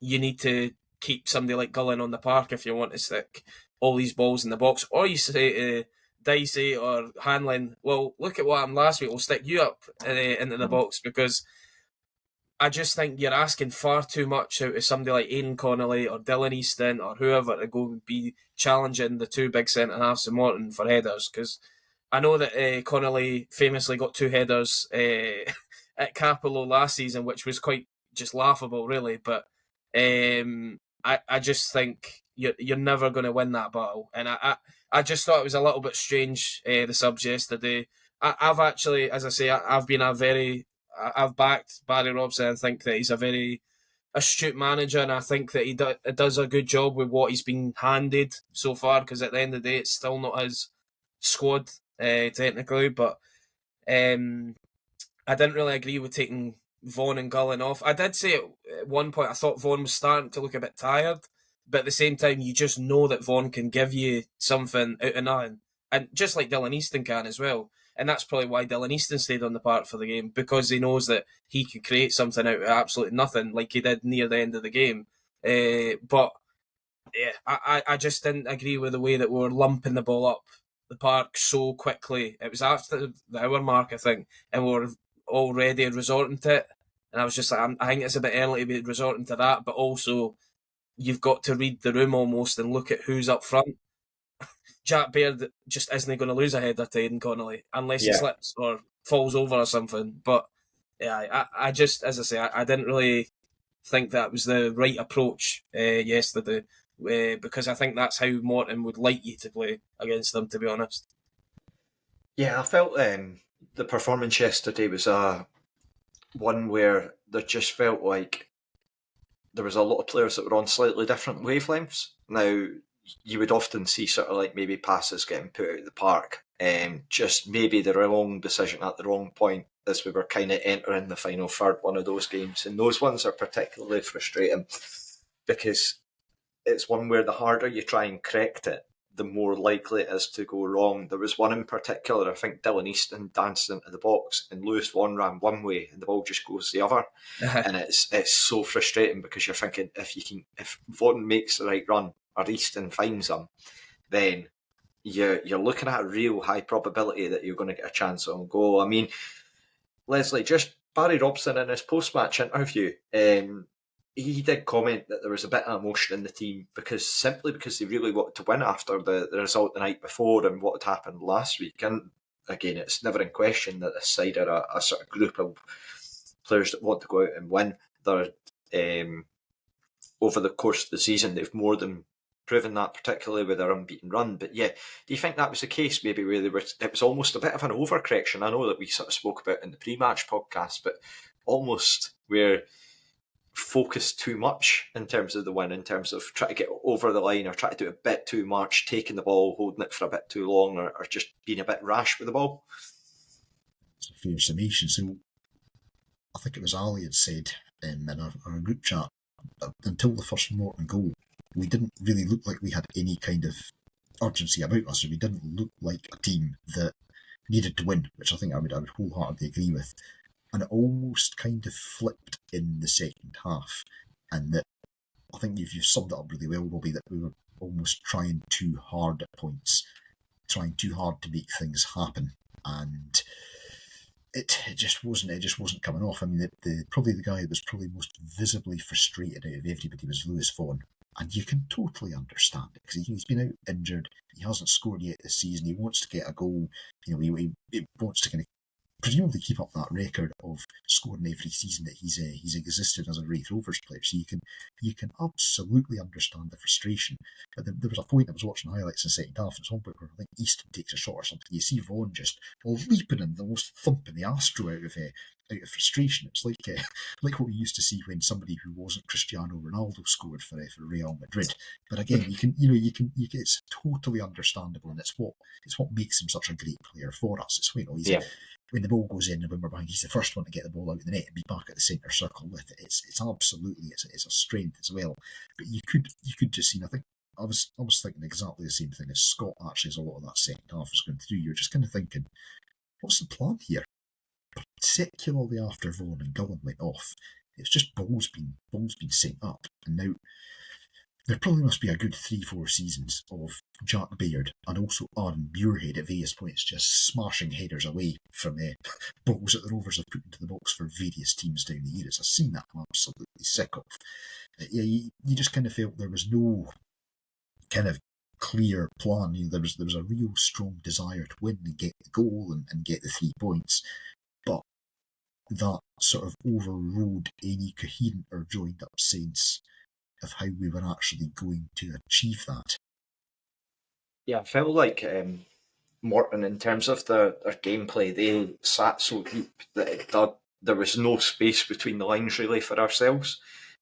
need to keep somebody like Gullen on the park if you want to stick all these balls in the box. Or you say to Dicey or Hanlon, well, look at what happened last week, we'll stick you up into the box, because I just think you're asking far too much out of somebody like Aidan Connolly or Dylan Easton or whoever to go and be challenging the two big centre-halves of Morton for headers, because I know that Connolly famously got 2 headers at Capello last season, which was quite just laughable, really. But I just think you're never going to win that battle. And I just thought it was a little bit strange, the subs yesterday. I've actually, as I say, I've backed Barry Robson and think that he's a very astute manager, and I think that he does a good job with what he's been handed so far, because at the end of the day, it's still not his squad, technically. But I didn't really agree with taking Vaughan and Gullen off. I did say at one point I thought Vaughan was starting to look a bit tired, but at the same time, you just know that Vaughan can give you something out of nothing, and just like Dylan Easton can as well. And that's probably why Dylan Easton stayed on the park for the game, because he knows that he could create something out of absolutely nothing, like he did near the end of the game. But yeah, I just didn't agree with the way that we were lumping the ball up the park so quickly. It was after the hour mark, I think, and we were already resorting to it. And I was just like, I think it's a bit early to be resorting to that, but also you've got to read the room almost and look at who's up front. Jack Baird just isn't going to lose a header to Aidan Connolly unless he slips or falls over or something. But yeah, I just, as I say, I didn't really think that was the right approach yesterday, because I think that's how Morton would like you to play against them, to be honest. Yeah, I felt the performance yesterday was one where there just felt like there was a lot of players that were on slightly different wavelengths. Now, you would often see sort of like maybe passes getting put out of the park, just maybe the wrong decision at the wrong point as we were kind of entering the final third, one of those games. And those ones are particularly frustrating because it's one where the harder you try and correct it, the more likely it is to go wrong. There was one in particular, I think Dylan Easton danced into the box and Lewis Vaughan ran one way and the ball just goes the other. And it's so frustrating because you're thinking if Vaughan makes the right run or Easton finds them, then you're looking at a real high probability that you're going to get a chance on goal. I mean, Leslie, just Barry Robson in his post-match interview, he did comment that there was a bit of emotion in the team because they really wanted to win after the result the night before and what had happened last week. And again, it's never in question that this side are a sort of group of players that want to go out and win. They're over the course of the season, they've more than proven that, particularly with their unbeaten run. But yeah, do you think that was the case maybe where it was almost a bit of an overcorrection? I know that we sort of spoke about in the pre-match podcast, but almost we're focused too much in terms of the win, in terms of trying to get over the line or try to do a bit too much, taking the ball, holding it for a bit too long, or just being a bit rash with the ball. It's a fair summation. So I think it was Ali had said in our group chat, until the first Morton goal, we didn't really look like we had any kind of urgency about us. We didn't look like a team that needed to win, which I think I would wholeheartedly agree with. And it almost kind of flipped in the second half, and that I think you've summed it up really well, Robbie, that we were almost trying too hard at points, trying too hard to make things happen, and it just wasn't coming off. I mean, probably the guy that was probably most visibly frustrated out of everybody was Lewis Vaughan, and you can totally understand it because he's been out injured. He hasn't scored yet this season. He wants to get a goal. You know, he wants to kind of presumably keep up that record of scoring every season that he's existed as a Raith Rovers player. So you can absolutely understand the frustration. But there was a point I was watching highlights in the second half, and it's one point where I think Easton takes a shot or something. You see Vaughan just leaping and almost thumping the Astro out of frustration. It's like what we used to see when somebody who wasn't Cristiano Ronaldo scored for Real Madrid. But again, it's totally understandable, and it's what makes him such a great player for us. It's when the ball goes in and when we're behind, he's the first one to get the ball out of the net and be back at the centre circle with it. It's absolutely it's a strength as well. But you could just see. I think I was thinking exactly the same thing as Scott actually as a lot of that second half was going through. You're just kind of thinking, what's the plan here? Particularly after Vaughan and Gullen went off, it's just balls being set up, and now there probably must be a good 3-4 seasons of Jack Baird and also Aaron Muirhead at various points just smashing headers away from balls that the Rovers have put into the box for various teams down the years. I've seen that I'm absolutely sick of. You just kind of felt there was no kind of clear plan. There was a real strong desire to win and get the goal and get the 3 points, but that sort of overrode any coherent or joined up sense of how we were actually going to achieve that. Yeah, I felt like Morton, in terms of their gameplay, they sat so deep that there was no space between the lines really for ourselves.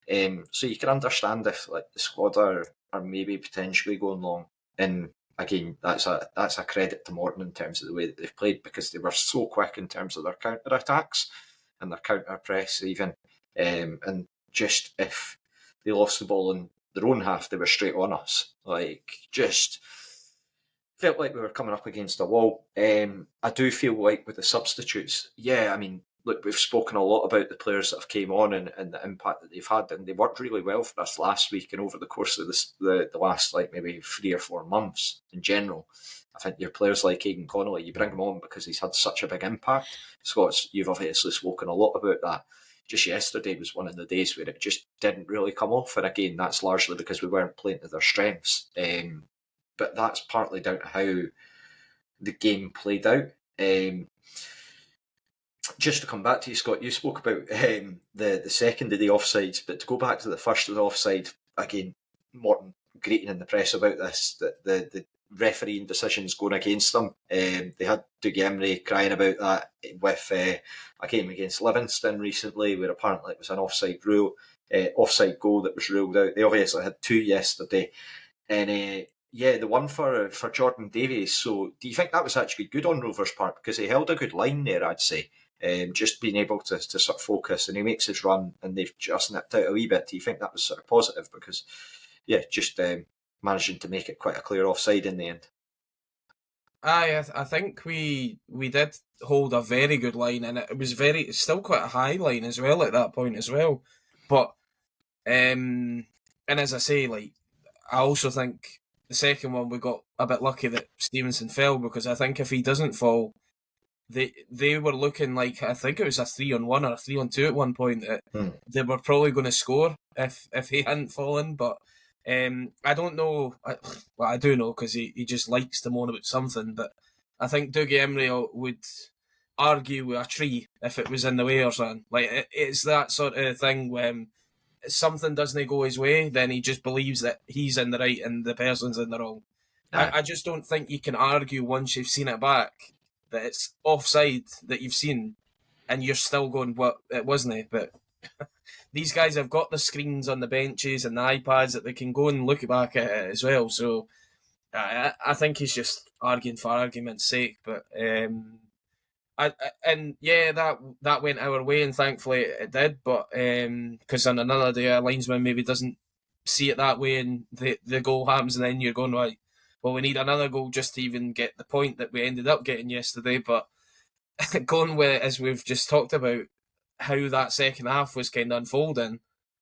So you can understand if like the squad are maybe potentially going long. And again, that's a credit to Morton in terms of the way that they've played, because they were so quick in terms of their counter attacks and their counter press even. And just if they lost the ball in their own half, they were straight on us. Like, just felt like we were coming up against a wall. I do feel like with the substitutes, I mean, look, we've spoken a lot about the players that have came on and the impact that they've had, and they worked really well for us last week and over the course of the last like maybe 3 or 4 months in general. I think your players like Aidan Connolly, you bring him on because he's had such a big impact. Scots, you've obviously spoken a lot about that. Just yesterday was one of the days where it just didn't really come off, and again, that's largely because we weren't playing to their strengths. But that's partly down to how the game played out. Just to come back to you, Scott, you spoke about the second of the offsides, but to go back to the first of the offside, again, Morton grating in the press about this, that the refereeing decisions going against them. They had Dougie Emery crying about that with a game against Livingston recently, where apparently it was an offside goal that was ruled out. They obviously had 2 yesterday, and the one for Jordan Davies. So do you think that was actually good on Rovers' part, because he held a good line there, I'd say, just being able to sort of focus, and he makes his run and they've just nipped out a wee bit. Do you think that was sort of positive, because just managing to make it quite a clear offside in the end? I think we did hold a very good line, and it was still quite a high line as well at that point as well. But and as I say, like, I also think the second one we got a bit lucky that Stevenson fell, because I think if he doesn't fall, they were looking like, I think it was a 3-on-1 or a 3-on-2 at one point, that they were probably going to score if he hadn't fallen. But I don't know. Well, I do know, because he just likes to moan about something. But I think Dougie Emery would argue with a tree if it was in the way or something. Like, it's that sort of thing when something doesn't go his way, then he just believes that he's in the right and the person's in the wrong. I just don't think you can argue once you've seen it back that it's offside that you've seen, and you're still going, "What? It wasn't it?" But these guys have got the screens on the benches and the iPads that they can go and look back at it as well. So I think he's just arguing for argument's sake. But that went our way, and thankfully it did. But because on another day, a linesman maybe doesn't see it that way, and the goal happens, and then you're going, right, well, we need another goal just to even get the point that we ended up getting yesterday. But going with, as we've just talked about, how that second half was kind of unfolding,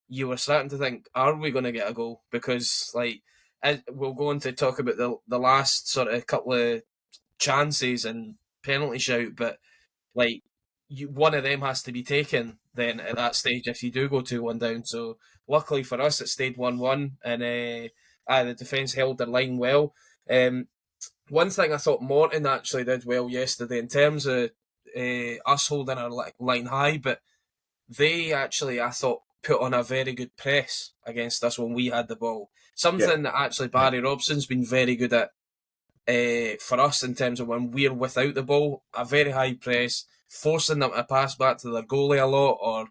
you were starting to think, are we going to get a goal? Because, like, we'll go on to talk about the last sort of couple of chances and penalty shout, but, like, one of them has to be taken then at that stage if you do go 2-1 down. So luckily for us, it stayed 1-1, and the defence held their line well. One thing I thought Morton actually did well yesterday in terms of us holding our line high, but they actually, I thought, put on a very good press against us when we had the ball. Something that actually Barry Robson's been very good at for us in terms of when we're without the ball, a very high press, forcing them to pass back to their goalie a lot, or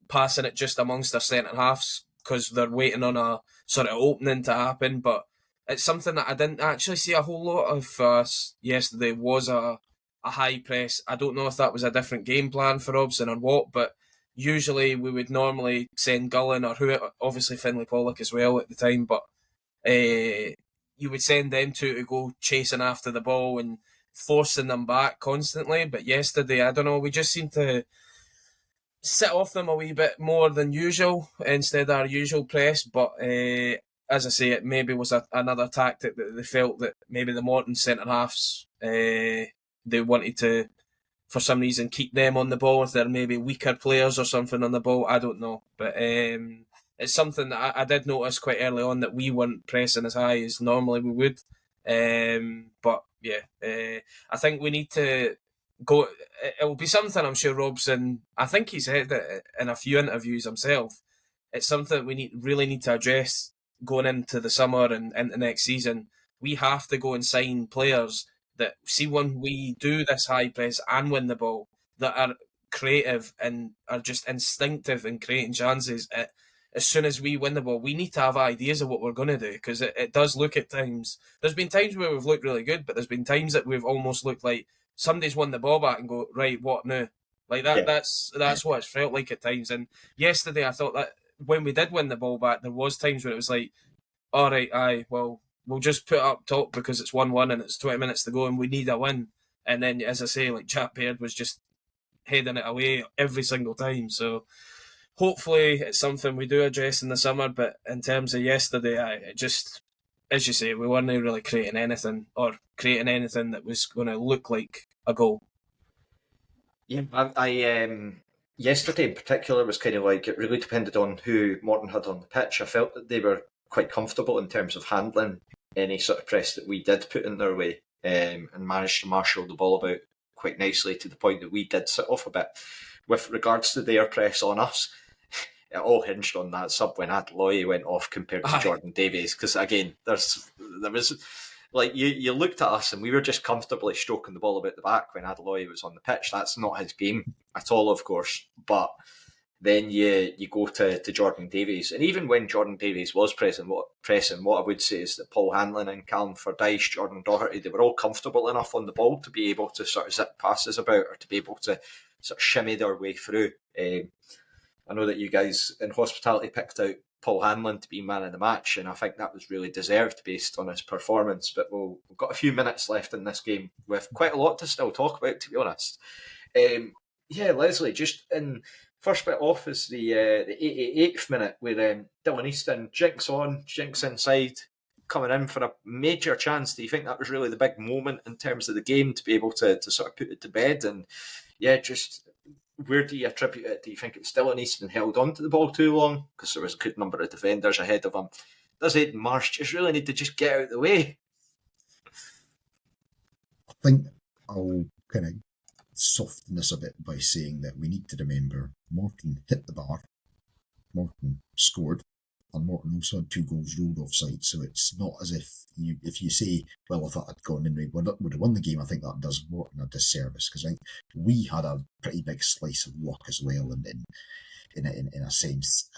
passing it just amongst their centre halves because they're waiting on a sort of opening to happen. But it's something that I didn't actually see a whole lot of us yesterday, was a high press. I don't know if that was a different game plan for Robson or what, but usually we would normally send Gullen or obviously Finlay Pollock as well at the time, but you would send them two to go chasing after the ball and forcing them back constantly. But yesterday, I don't know, we just seemed to sit off them a wee bit more than usual instead of our usual press. But as I say, it maybe was another tactic that they felt that maybe the Morton centre-halves, they wanted to, for some reason, keep them on the ball if they're maybe weaker players or something on the ball. I don't know. But it's something that I did notice quite early on, that we weren't pressing as high as normally we would. But yeah, I think we need to go. It will be something I'm sure Robson, I think he said it in a few interviews himself. It's something we really need to address going into the summer and into next season. We have to go and sign players that, see, when we do this high press and win the ball, that are creative and are just instinctive in creating chances. As soon as we win the ball, we need to have ideas of what we're going to do, because it does look at times. There's been times where we've looked really good, but there's been times that we've almost looked like somebody's won the ball back and go, right, what now? Like that. Yeah. That's what it's felt like at times. And yesterday, I thought that when we did win the ball back, there was times where it was like, all right, well, we'll just put it up top because it's 1-1 and it's 20 minutes to go and we need a win. And then, as I say, like, Jack Baird was just heading it away every single time. So hopefully it's something we do address in the summer. But in terms of yesterday, it just, as you say, we weren't really creating anything that was going to look like a goal. Yeah, I yesterday in particular was kind of like, it really depended on who Morton had on the pitch. I felt that they were quite comfortable in terms of handling any sort of press that we did put in their way, and managed to marshal the ball about quite nicely, to the point that we did sit off a bit. With regards to their press on us, it all hinged on that sub when Adeloye went off compared to Jordan Davies, because again, there was like, you looked at us and we were just comfortably stroking the ball about the back when Adeloye was on the pitch. That's not his game at all, of course, but then you go to Jordan Davies, and even when Jordan Davies was pressing, what I would say is that Paul Hanlon and Callum Fordyce, Jordan Doherty, they were all comfortable enough on the ball to be able to sort of zip passes about, or to be able to sort of shimmy their way through. I know that you guys in hospitality picked out Paul Hanlon to be man of the match, and I think that was really deserved based on his performance. But we've got a few minutes left in this game with quite a lot to still talk about, to be honest. Leslie, just in first bit off is the 88th minute, where Dylan Easton jinks inside, coming in for a major chance. Do you think that was really the big moment in terms of the game, to be able to sort of put it to bed? And yeah, just where do you attribute it? Do you think it was Dylan Easton held on to the ball too long because there was a good number of defenders ahead of him? Does Aidan Marsh just really need to just get out of the way? I think I'll kind of soften this a bit by saying that we need to remember Morton hit the bar, Morton scored, and Morton also had 2 goals ruled offside, so it's not as if you say, well, if that had gone in, we would have won the game. I think that does Morton a disservice, because I think we had a pretty big slice of luck as well, and in a sense.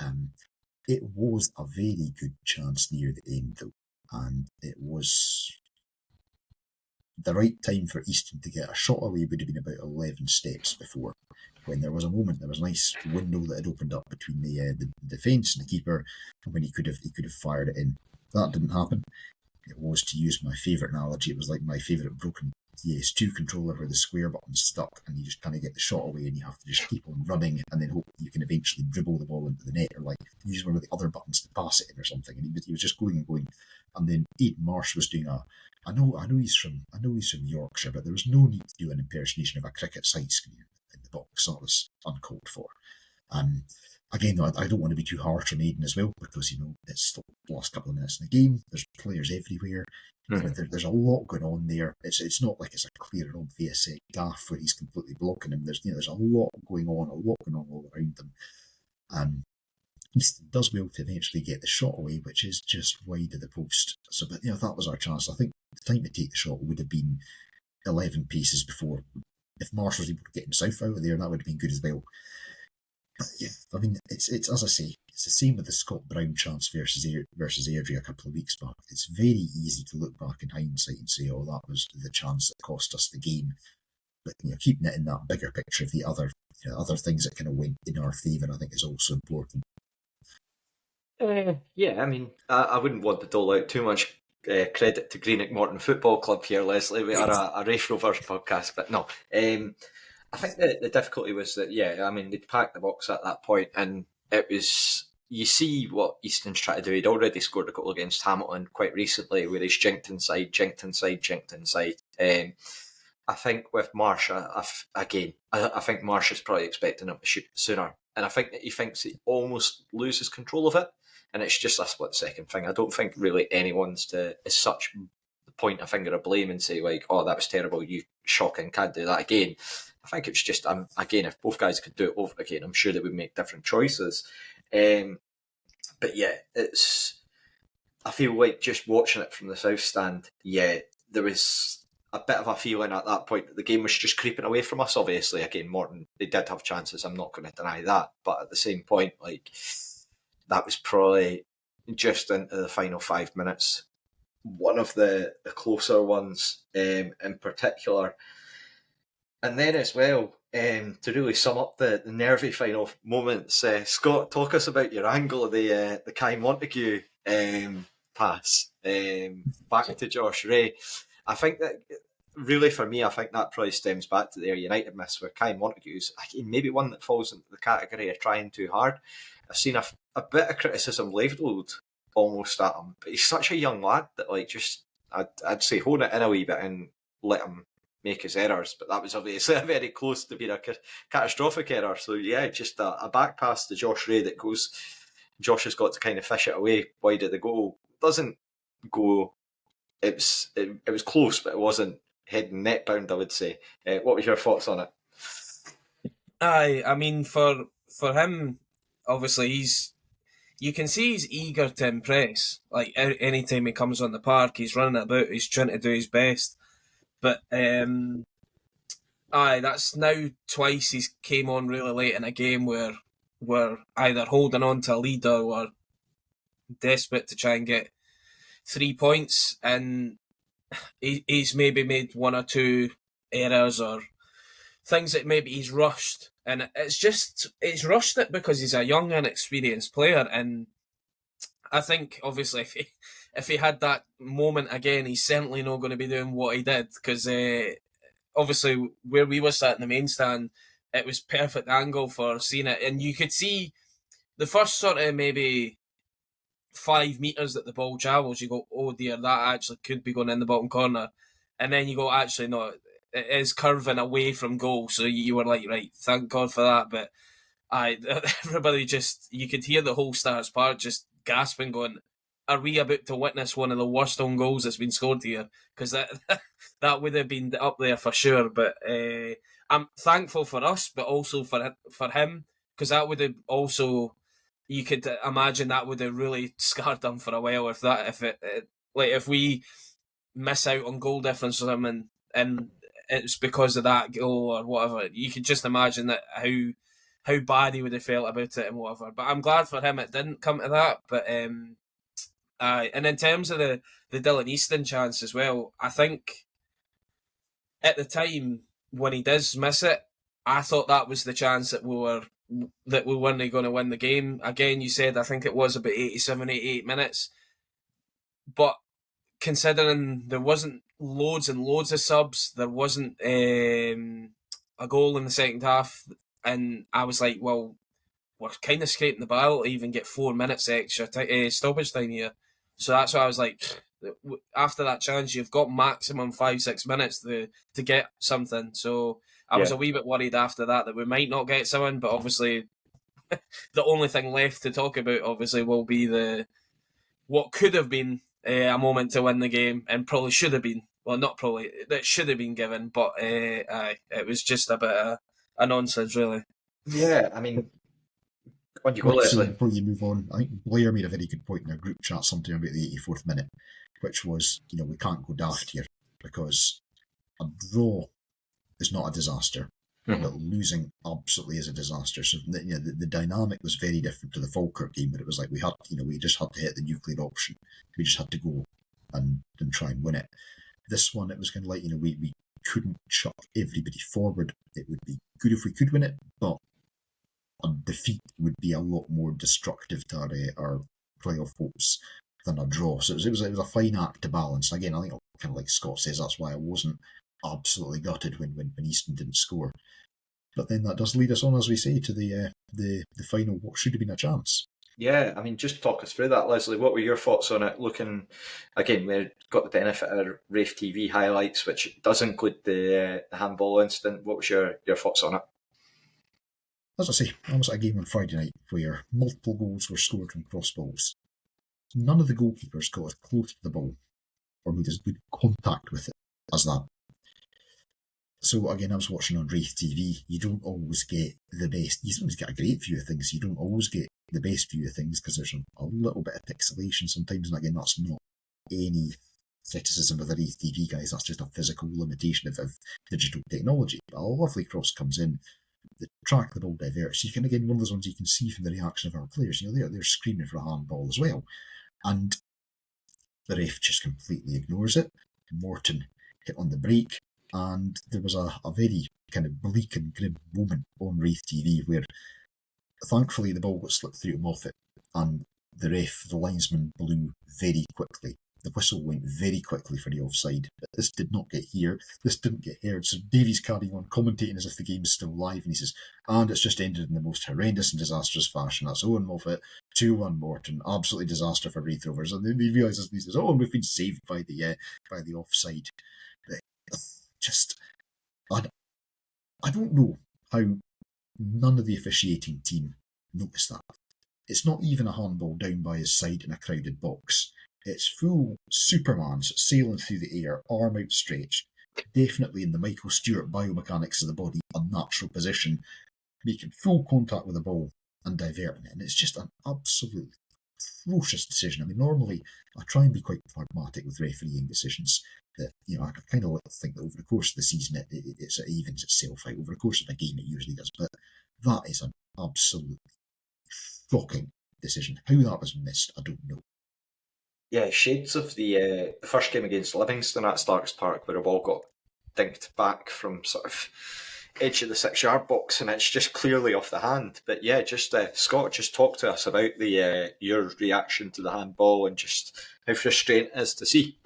It was a very good chance near the end, though, and it was the right time for Easton to get a shot away. Would have been about 11 steps before, when there was a moment, there was a nice window that had opened up between the defence and the keeper, when he could have fired it in. That didn't happen. It was, to use my favourite analogy, it was like my favourite broken PS2 controller where the square button's stuck and you just kind of get the shot away and you have to just keep on running and then hope you can eventually dribble the ball into the net, or like use one of the other buttons to pass it in or something. And he was just going and going. And then Aidan Marsh was doing I know he's from Yorkshire, but there was no need to do an impersonation of a cricket side screen in the box. That was uncalled for. Again, though, I don't want to be too harsh on Aidan as well, because it's the last couple of minutes in the game. There's players everywhere. There's a lot going on there. It's not like it's a clear and obvious gaff where he's completely blocking him. There's a lot going on all around them. Easton does well to eventually get the shot away, which is just wide of the post. So, but that was our chance. I think the time to take the shot would have been 11 paces before. If Marsh was able to get himself out of there, that would have been good as well. But yeah, I mean, it's as I say, it's the same with the Scott Brown chance versus Airdrie a couple of weeks back. It's very easy to look back in hindsight and say, "Oh, that was the chance that cost us the game." But keeping it in that bigger picture of the other things that kind of went in our favour, I think, is also important. Yeah, I mean, I wouldn't want to dole out too much credit to Greenock Morton Football Club here, Leslie. We are a Raith Rovers podcast, but no. I think the difficulty was that, they'd packed the box at that point, and it was, you see what Easton's trying to do. He'd already scored a goal against Hamilton quite recently, where he's jinked inside. I think with Marsh, I think Marsh is probably expecting him to shoot sooner, and I think that he thinks he almost loses control of it, and it's just a split-second thing. I don't think really anyone's to, as such, point a finger of blame and say, like, "Oh, that was terrible, you shocking, can't do that again." I think it's just, again, if both guys could do it over again, I'm sure they would make different choices. But yeah, I feel like just watching it from the South Stand, there was a bit of a feeling at that point that the game was just creeping away from us. Obviously, again, Morton, they did have chances, I'm not going to deny that, but at the same point, like, that was probably just into the final 5 minutes. One of the closer ones in particular. And then as well, to really sum up the nervy final moments, Scott, talk us about your angle of the Kai Montague pass back to Josh Ray. I think that, really for me, I think that probably stems back to their United miss, where Kai Montague's, again, maybe one that falls into the category of trying too hard. I've seen a bit of criticism levelled almost at him, but he's such a young lad that, like, just, I'd say hone it in a wee bit and let him make his errors, but that was obviously very close to being a catastrophic error. So yeah, just a back pass to Josh Ray that goes, Josh has got to kind of fish it away wide of the goal. Doesn't go, it was close, but it wasn't heading net bound, I would say. What was your thoughts on it? Aye, I mean, for him, obviously you can see he's eager to impress. Like, anytime he comes on the park, he's running about, he's trying to do his best. But that's now twice he's came on really late in a game where we're either holding on to a lead or we're desperate to try and get 3 points, and he's maybe made one or two errors or things that maybe he's rushed, and it's rushed it because he's a young, inexperienced player. And I think obviously if he had that moment again, he's certainly not going to be doing what he did, because obviously where we were sat in the main stand, it was perfect angle for seeing it, and you could see the first sort of maybe 5 metres that the ball travels, you go, oh dear, that actually could be going in the bottom corner, and then you go, actually no, it is curving away from goal, so you were like, right, thank God for that. But everybody just, you could hear the whole Stars Park just gasping, going, are we about to witness one of the worst own goals that's been scored here? Because that would have been up there for sure. But I'm thankful for us, but also for him, because that would have also you could imagine that would have really scarred them for a while if we miss out on goal difference with them and it's because of that goal or whatever. You could just imagine that how bad he would have felt about it and whatever. But I'm glad for him it didn't come to that. But and in terms of the Dylan Easton chance as well, I think at the time when he does miss it, I thought that was the chance that we weren't going to win the game. Again, you said I think it was about 87, 88 minutes. But considering there wasn't loads and loads of subs, there wasn't a goal in the second half, and I was like, well, we're kind of scraping the barrel to even get 4 minutes extra stoppage time here. So that's why I was like, after that chance, you've got maximum 5-6 minutes to get something. So I was a wee bit worried after that we might not get something, but obviously the only thing left to talk about obviously will be what could have been a moment to win the game and probably should have been. Well, not probably, that should have been given, but it was just a bit of a nonsense, really. Yeah, I mean, when you go, Leslie. Before you move on, I think Blair made a very good point in our group chat something about the 84th minute, which was, we can't go daft here because a draw is not a disaster, but losing absolutely is a disaster. So the dynamic was very different to the Falkirk game, but it was like we just had to hit the nuclear option. We just had to go and try and win it. This one, it was kind of like, we couldn't chuck everybody forward. It would be good if we could win it, but a defeat would be a lot more destructive to our playoff hopes than a draw. So it was a fine act to balance. Again, I think kind of like Scott says, that's why I wasn't absolutely gutted when Easton didn't score. But then that does lead us on, as we say, to the final, what should have been a chance. Yeah, I mean, just talk us through that, Leslie. What were your thoughts on it? Looking, again, we've got the benefit of Raith TV highlights, which does include the handball incident. What was your thoughts on it? As I say, I was at a game on Friday night where multiple goals were scored from cross balls. None of the goalkeepers got as close to the ball or made as good contact with it as that. So again, I was watching on Raith TV. You don't always get the best. You sometimes get a great view of things. You don't always get the best view of things because there's a little bit of pixelation sometimes. And again, that's not any criticism of the Raith TV guys. That's just a physical limitation of digital technology. But a lovely cross comes in. The track the ball diverts. You can, again, one of those ones you can see from the reaction of our players. They're screaming for a handball as well. And the ref just completely ignores it. Morton hit on the break. And there was a very kind of bleak and grim moment on Raith TV where thankfully the ball got slipped through to Moffat and the linesman blew very quickly. The whistle went very quickly for the offside, but this did not get here. This didn't get heard. So Davies carrying on commentating as if the game's still live, and he says, and it's just ended in the most horrendous and disastrous fashion. That's Owen Moffat, 2-1 Morton, absolutely disaster for Raith Rovers. And then he realises, and he says, and we've been saved by the offside. Just, I don't know how none of the officiating team noticed that. It's not even a handball down by his side in a crowded box. It's full Supermans sailing through the air, arm outstretched, definitely in the Michael Stewart biomechanics of the body, unnatural position, making full contact with the ball and diverting it. And it's just an absolute atrocious decision. I mean, normally I try and be quite pragmatic with refereeing decisions. That, I kind of think that over the course of the season it evens itself out. Over the course of a game it usually does. But that is an absolutely shocking decision. How that was missed, I don't know. Yeah, shades of the first game against Livingston at Starks Park, where a ball got dinked back from sort of edge of the 6-yard box, and it's just clearly off the hand. But yeah, just Scott, just talk to us about your reaction to the handball and just how frustrating it is to see.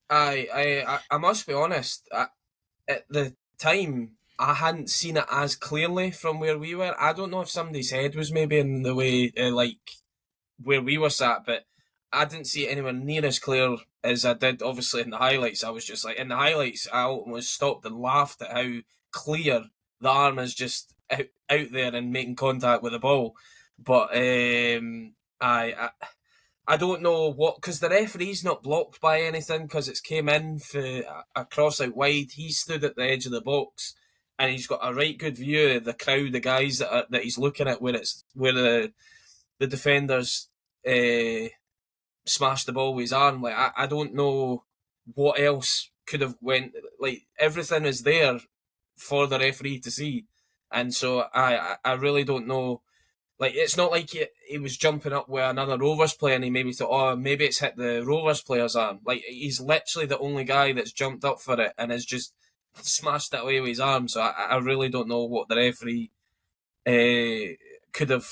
I must be honest. At the time, I hadn't seen it as clearly from where we were. I don't know if somebody's head was maybe in the way, where we were sat, but I didn't see it anywhere near as clear as I did, obviously, in the highlights. I was just like, in the highlights, I almost stopped and laughed at how clear the arm is just out there and making contact with the ball. But I don't know what, because the referee's not blocked by anything because it's came in for a cross out wide. He stood at the edge of the box and he's got a right good view of the crowd, the guys that he's looking at, where the defenders smashed the ball with his arm. Like I don't know what else could have went. Like everything is there for the referee to see, and so I really don't know. Like it's not like he was jumping up with another Rovers player and he maybe thought, oh, maybe it's hit the Rovers player's arm. Like he's literally the only guy that's jumped up for it and has just smashed it away with his arm. So I really don't know what the referee could have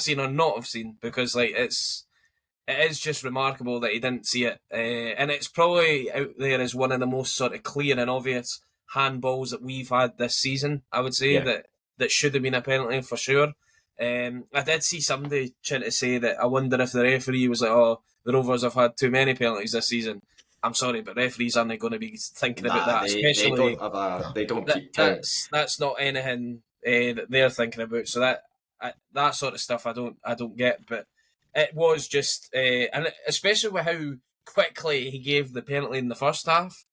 seen or not have seen, because like it is just remarkable that he didn't see it, and it's probably out there as one of the most sort of clear and obvious handballs that we've had this season. I would say that should have been a penalty for sure. I did see somebody trying to say that I wonder if the referee was like, oh, the Rovers have had too many penalties this season. I'm sorry, but referees aren't going to be thinking about that. Especially they don't keep count. That's not anything that they're thinking about. So that sort of stuff I don't get. But it was just, and especially with how quickly he gave the penalty in the first half.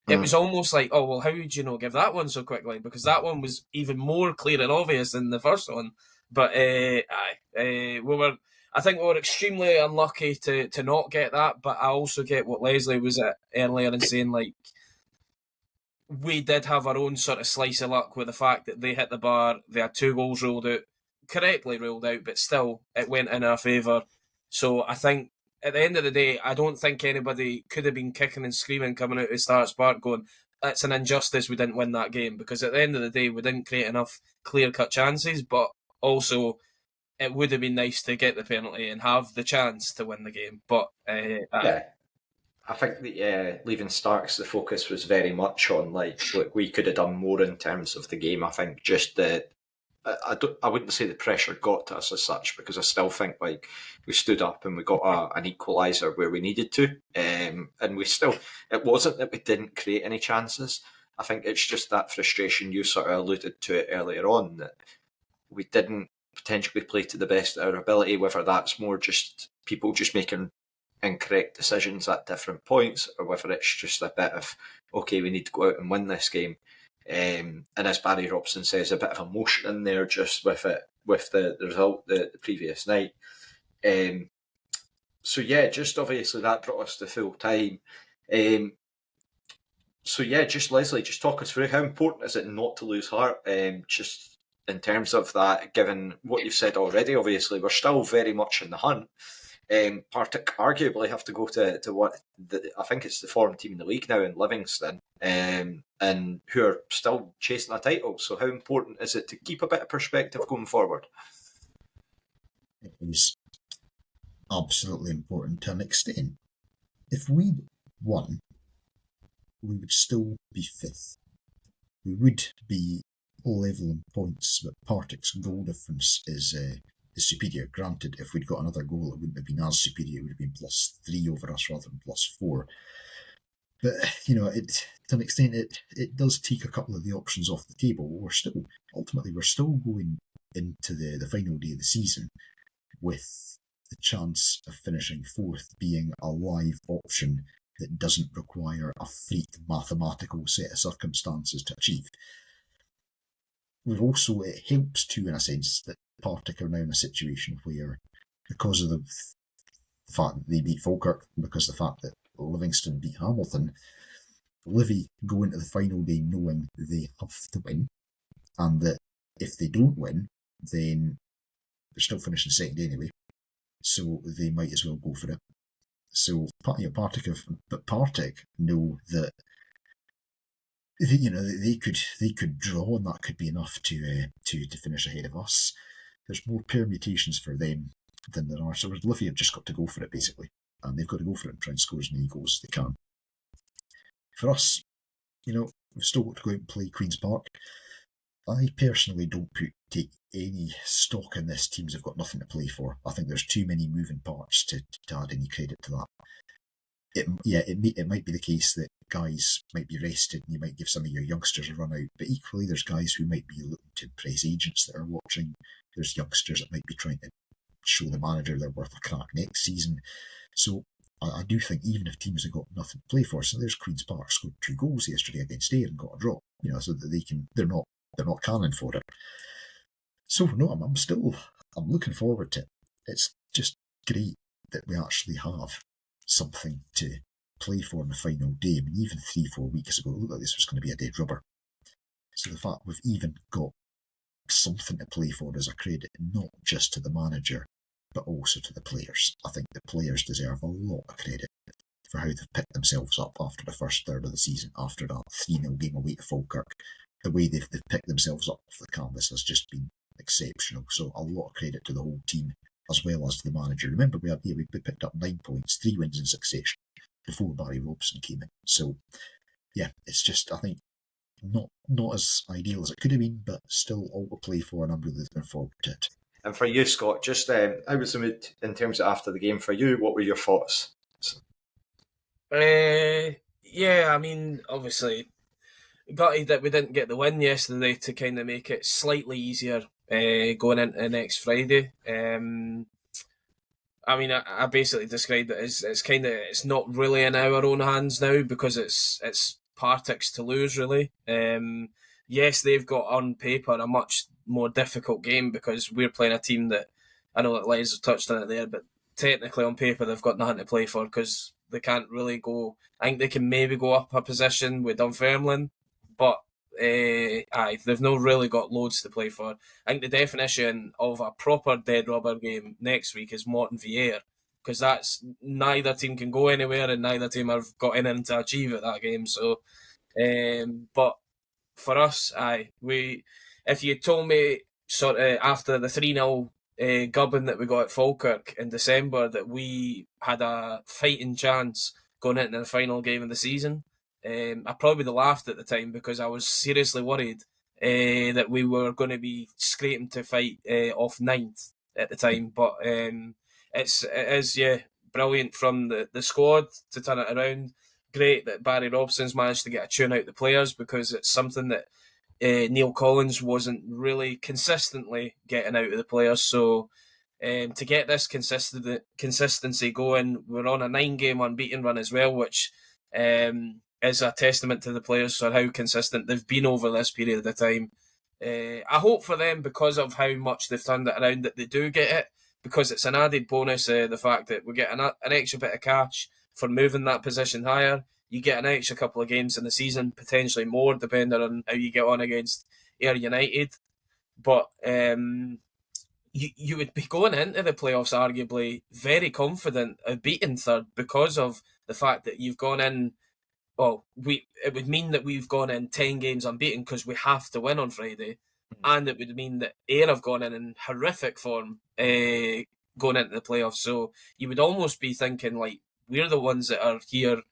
It was almost like, oh well, how would you give that one so quickly? Because that one was even more clear and obvious than the first one. But I think we were extremely unlucky to not get that. But I also get what Leslie was at earlier in saying, like, we did have our own sort of slice of luck with the fact that they hit the bar. They had 2 goals correctly ruled out, but still it went in our favour. So I think at the end of the day, I don't think anybody could have been kicking and screaming coming out of Starts Park going, it's an injustice we didn't win that game, because at the end of the day we didn't create enough clear-cut chances, but also it would have been nice to get the penalty and have the chance to win the game. But I think that leaving Starks, the focus was very much on like we could have done more in terms of the game. I think just I wouldn't say the pressure got to us as such, because I still think like we stood up and we got an equaliser where we needed to, and we still, it wasn't that we didn't create any chances. I think it's just that frustration you sort of alluded to it earlier on, that we didn't potentially play to the best of our ability, whether that's more just people just making incorrect decisions at different points, or whether it's just a bit of, okay, we need to go out and win this game. And as Barry Robson says, a bit of emotion in there just with the result the previous night. So yeah, just obviously that brought us to full time. So yeah, just Leslie, just talk us through how important is it not to lose heart? Just in terms of that, given what you've said already, obviously we're still very much in the hunt. Partick arguably have to go to what I think it's the form team in the league now in Livingston, and who are still chasing a title. So how important is it to keep a bit of perspective going forward? It is absolutely important to an extent. If we won, we would still be 5th. We would be level in points, but Partick's goal difference is superior. Granted, if we'd got another goal, it wouldn't have been as superior. It would have been +3 over us rather than +4. But, to an extent, it does take a couple of the options off the table. We're still going into the final day of the season with the chance of finishing 4th being a live option that doesn't require a freak mathematical set of circumstances to achieve. It helps too, in a sense, that Partick are now in a situation where, because of the fact that they beat Falkirk, because of the fact that Livingston beat Hamilton, Livy go into the final day knowing they have to win, and that if they don't win, then they're still finishing 2nd anyway, so they might as well go for it. So Partick know that they could draw, and that could be enough to finish ahead of us. There's more permutations for them than there are. So Livy have just got to go for it, basically. And they've got to go for it and try and score as many goals as they can. For us, we've still got to go out and play Queen's Park. I personally don't take any stock in this. Teams have got nothing to play for. I think there's too many moving parts to add any credit to that. It might be the case that guys might be rested and you might give some of your youngsters a run out, but equally there's guys who might be looking to impress agents that are watching. There's youngsters that might be trying to show the manager they're worth a crack next season. So I do think even if teams have got nothing to play for, so there's Queen's Park scored 2 goals yesterday against Ayr and got a draw. so that they're not canning for it. So no, I'm looking forward to it. It's just great that we actually have something to play for on the final day. I mean, even 3-4 weeks ago, it looked like this was going to be a dead rubber. So the fact we've even got something to play for is a credit not just to the manager, but also to the players. I think the players deserve a lot of credit for how they've picked themselves up after the first third of the season, after that 3-0 game away to Falkirk. The way they've picked themselves up off the canvas has just been exceptional. So a lot of credit to the whole team as well as the manager. Remember, we picked up 9 points, 3 wins in succession before Barry Robson came in. So yeah, it's just, I think, not as ideal as it could have been, but still all to play for, and I'm really looking forward to it. And for you, Scott, just how was the mood in terms of after the game for you? What were your thoughts? Yeah, I mean, obviously, gutted that we didn't get the win yesterday to kind of make it slightly easier going into next Friday. I mean, I basically described it as it's not really in our own hands now because it's Partick's to lose, really. Yes, they've got on paper a much more difficult game because we're playing a team that, I know that Les touched on it there, but technically on paper they've got nothing to play for because they can't really go. I think they can maybe go up a position with Dunfermline, but they've not really got loads to play for. I think the definition of a proper dead rubber game next week is Morton v Ayr, because that's neither team can go anywhere and neither team have got anything to achieve at that game. So, but for us, if you told me sort of after the 3-0 gubbing that we got at Falkirk in December that we had a fighting chance going into the final game of the season, I probably laughed at the time because I was seriously worried that we were going to be scraping to fight off 9th at the time. But it is brilliant from the squad to turn it around. Great that Barry Robson's managed to get a tune out the players because it's something that Neil Collins wasn't really consistently getting out of the players. So to get this consistency going, we're on a 9-game unbeaten run as well, which is a testament to the players for how consistent they've been over this period of time. I hope for them, because of how much they've turned it around, that they do get it, because it's an added bonus, the fact that we get an extra bit of cash for moving that position higher. You get an extra couple of games in the season, potentially more, depending on how you get on against Ayr United. But you would be going into the playoffs arguably very confident of beating third because of the fact that you've gone in. Well, it would mean that we've gone in 10 games unbeaten because we have to win on Friday, and it would mean that Ayr have gone in horrific form going into the playoffs. So you would almost be thinking like we're the ones that are here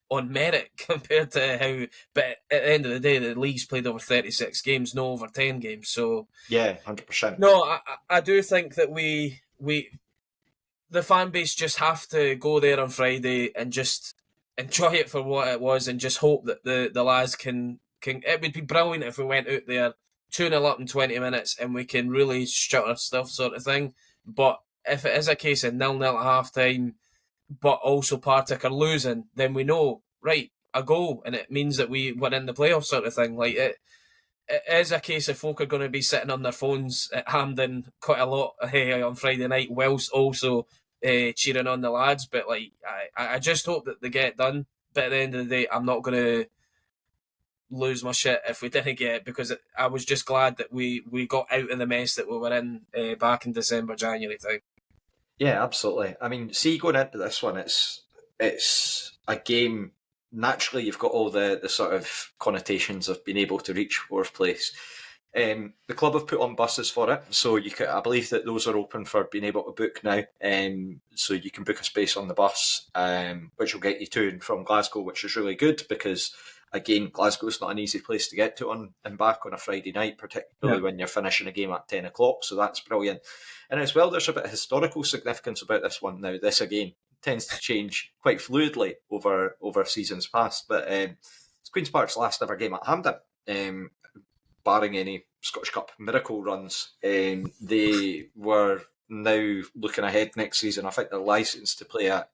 on merit compared to how. But at the end of the day, the league's played over 36 games, no over 10 games. So yeah, 100%. No, I do think that the fan base just have to go there on Friday and just enjoy it for what it was, and just hope that the lads can. It would be brilliant if we went out there 2-0 up in 20 minutes and we can really shut our stuff, sort of thing. But if it is a case of 0-0 at half time, but also Partick are losing, then we know, right, a goal, and it means that we were in the playoffs, sort of thing. Like it is a case of folk are going to be sitting on their phones at Hampden quite a lot on Friday night, whilst also cheering on the lads. But like, I just hope that they get it done. But at the end of the day, I'm not going to lose my shit if we didn't get it, because I was just glad that we got out of the mess that we were in back in December, January time. Yeah, absolutely. I mean, see, going into this one, it's a game. Naturally, you've got all the sort of connotations of being able to reach fourth place. The club have put on buses for it, so I believe that those are open for being able to book now. So you can book a space on the bus, which will get you to and from Glasgow, which is really good because, again, Glasgow's not an easy place to get to on and back on a Friday night, particularly when you're finishing a game at 10 o'clock. So that's brilliant. And as well, there's a bit of historical significance about this one now. This, again, tends to change quite fluidly over seasons past, but it's Queen's Park's last ever game at Hampden. Barring any Scottish Cup miracle runs, they were now looking ahead next season. I think they're licensed to play at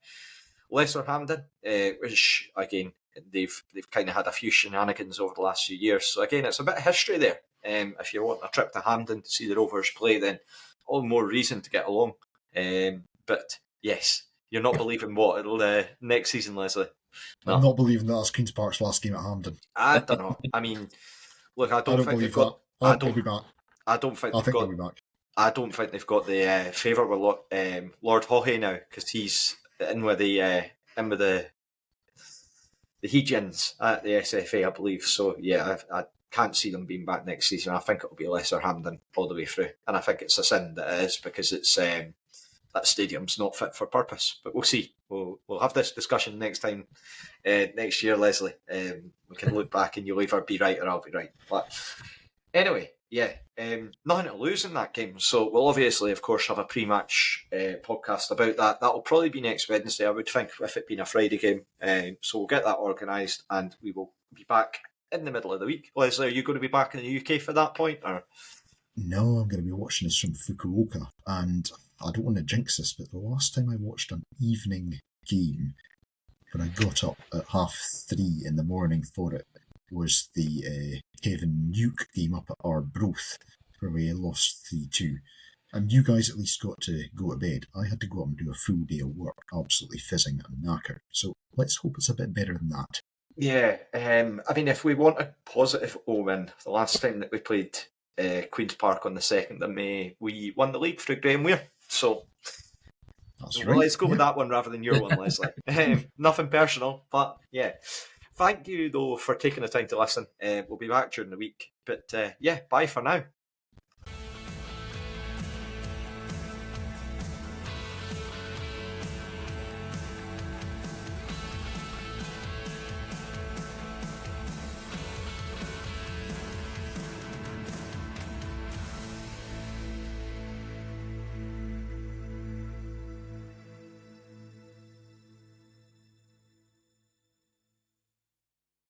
Lesser Hampden, which again they've kind of had a few shenanigans over the last few years. So again, it's a bit of history there. If you're wanting a trip to Hampden to see the Rovers play, then all the more reason to get along. But yes, you're not believing what it'll next season, Leslie. No. I'm not believing that that's Queen's Park's last game at Hampden. I don't know. I mean, look, I don't think believe they've got. that. They'll be back. I don't think I they've think got. they'll be back. I don't think they've got the favour with Lord Haughey now, because he's in with the Hegians at the SFA, I believe. So yeah, I can't see them being back next season. I think it'll be Lesser Hampden all the way through, and I think it's a sin that it is, because it's that stadium's not fit for purpose. But we'll see. We'll have this discussion next time next year, Leslie. We can look back and you'll either be right or I'll be right. But anyway, yeah, nothing to lose in that game. So we'll obviously, of course, have a pre-match podcast about that. That'll probably be next Wednesday, I would think, with it being a Friday game. So we'll get that organised and we will be back in the middle of the week. Leslie, are you going to be back in the UK for that point? Or? No, I'm going to be watching this from Fukuoka, and I don't want to jinx this, but the last time I watched an evening game, when I got up at 3:30 in the morning for it, was the Kevin Nuke game up at Arbroath, where we lost 3-2. And you guys at least got to go to bed. I had to go up and do a full day of work, absolutely fizzing and knackered. So let's hope it's a bit better than that. Yeah, I mean, if we want a positive omen, the last time that we played Queen's Park on the 2nd of May, we won the league through Graham Weir. So that's right. Let's go with that one rather than your one, Leslie. Nothing personal, but yeah. Thank you, though, for taking the time to listen. We'll be back during the week. But yeah, bye for now.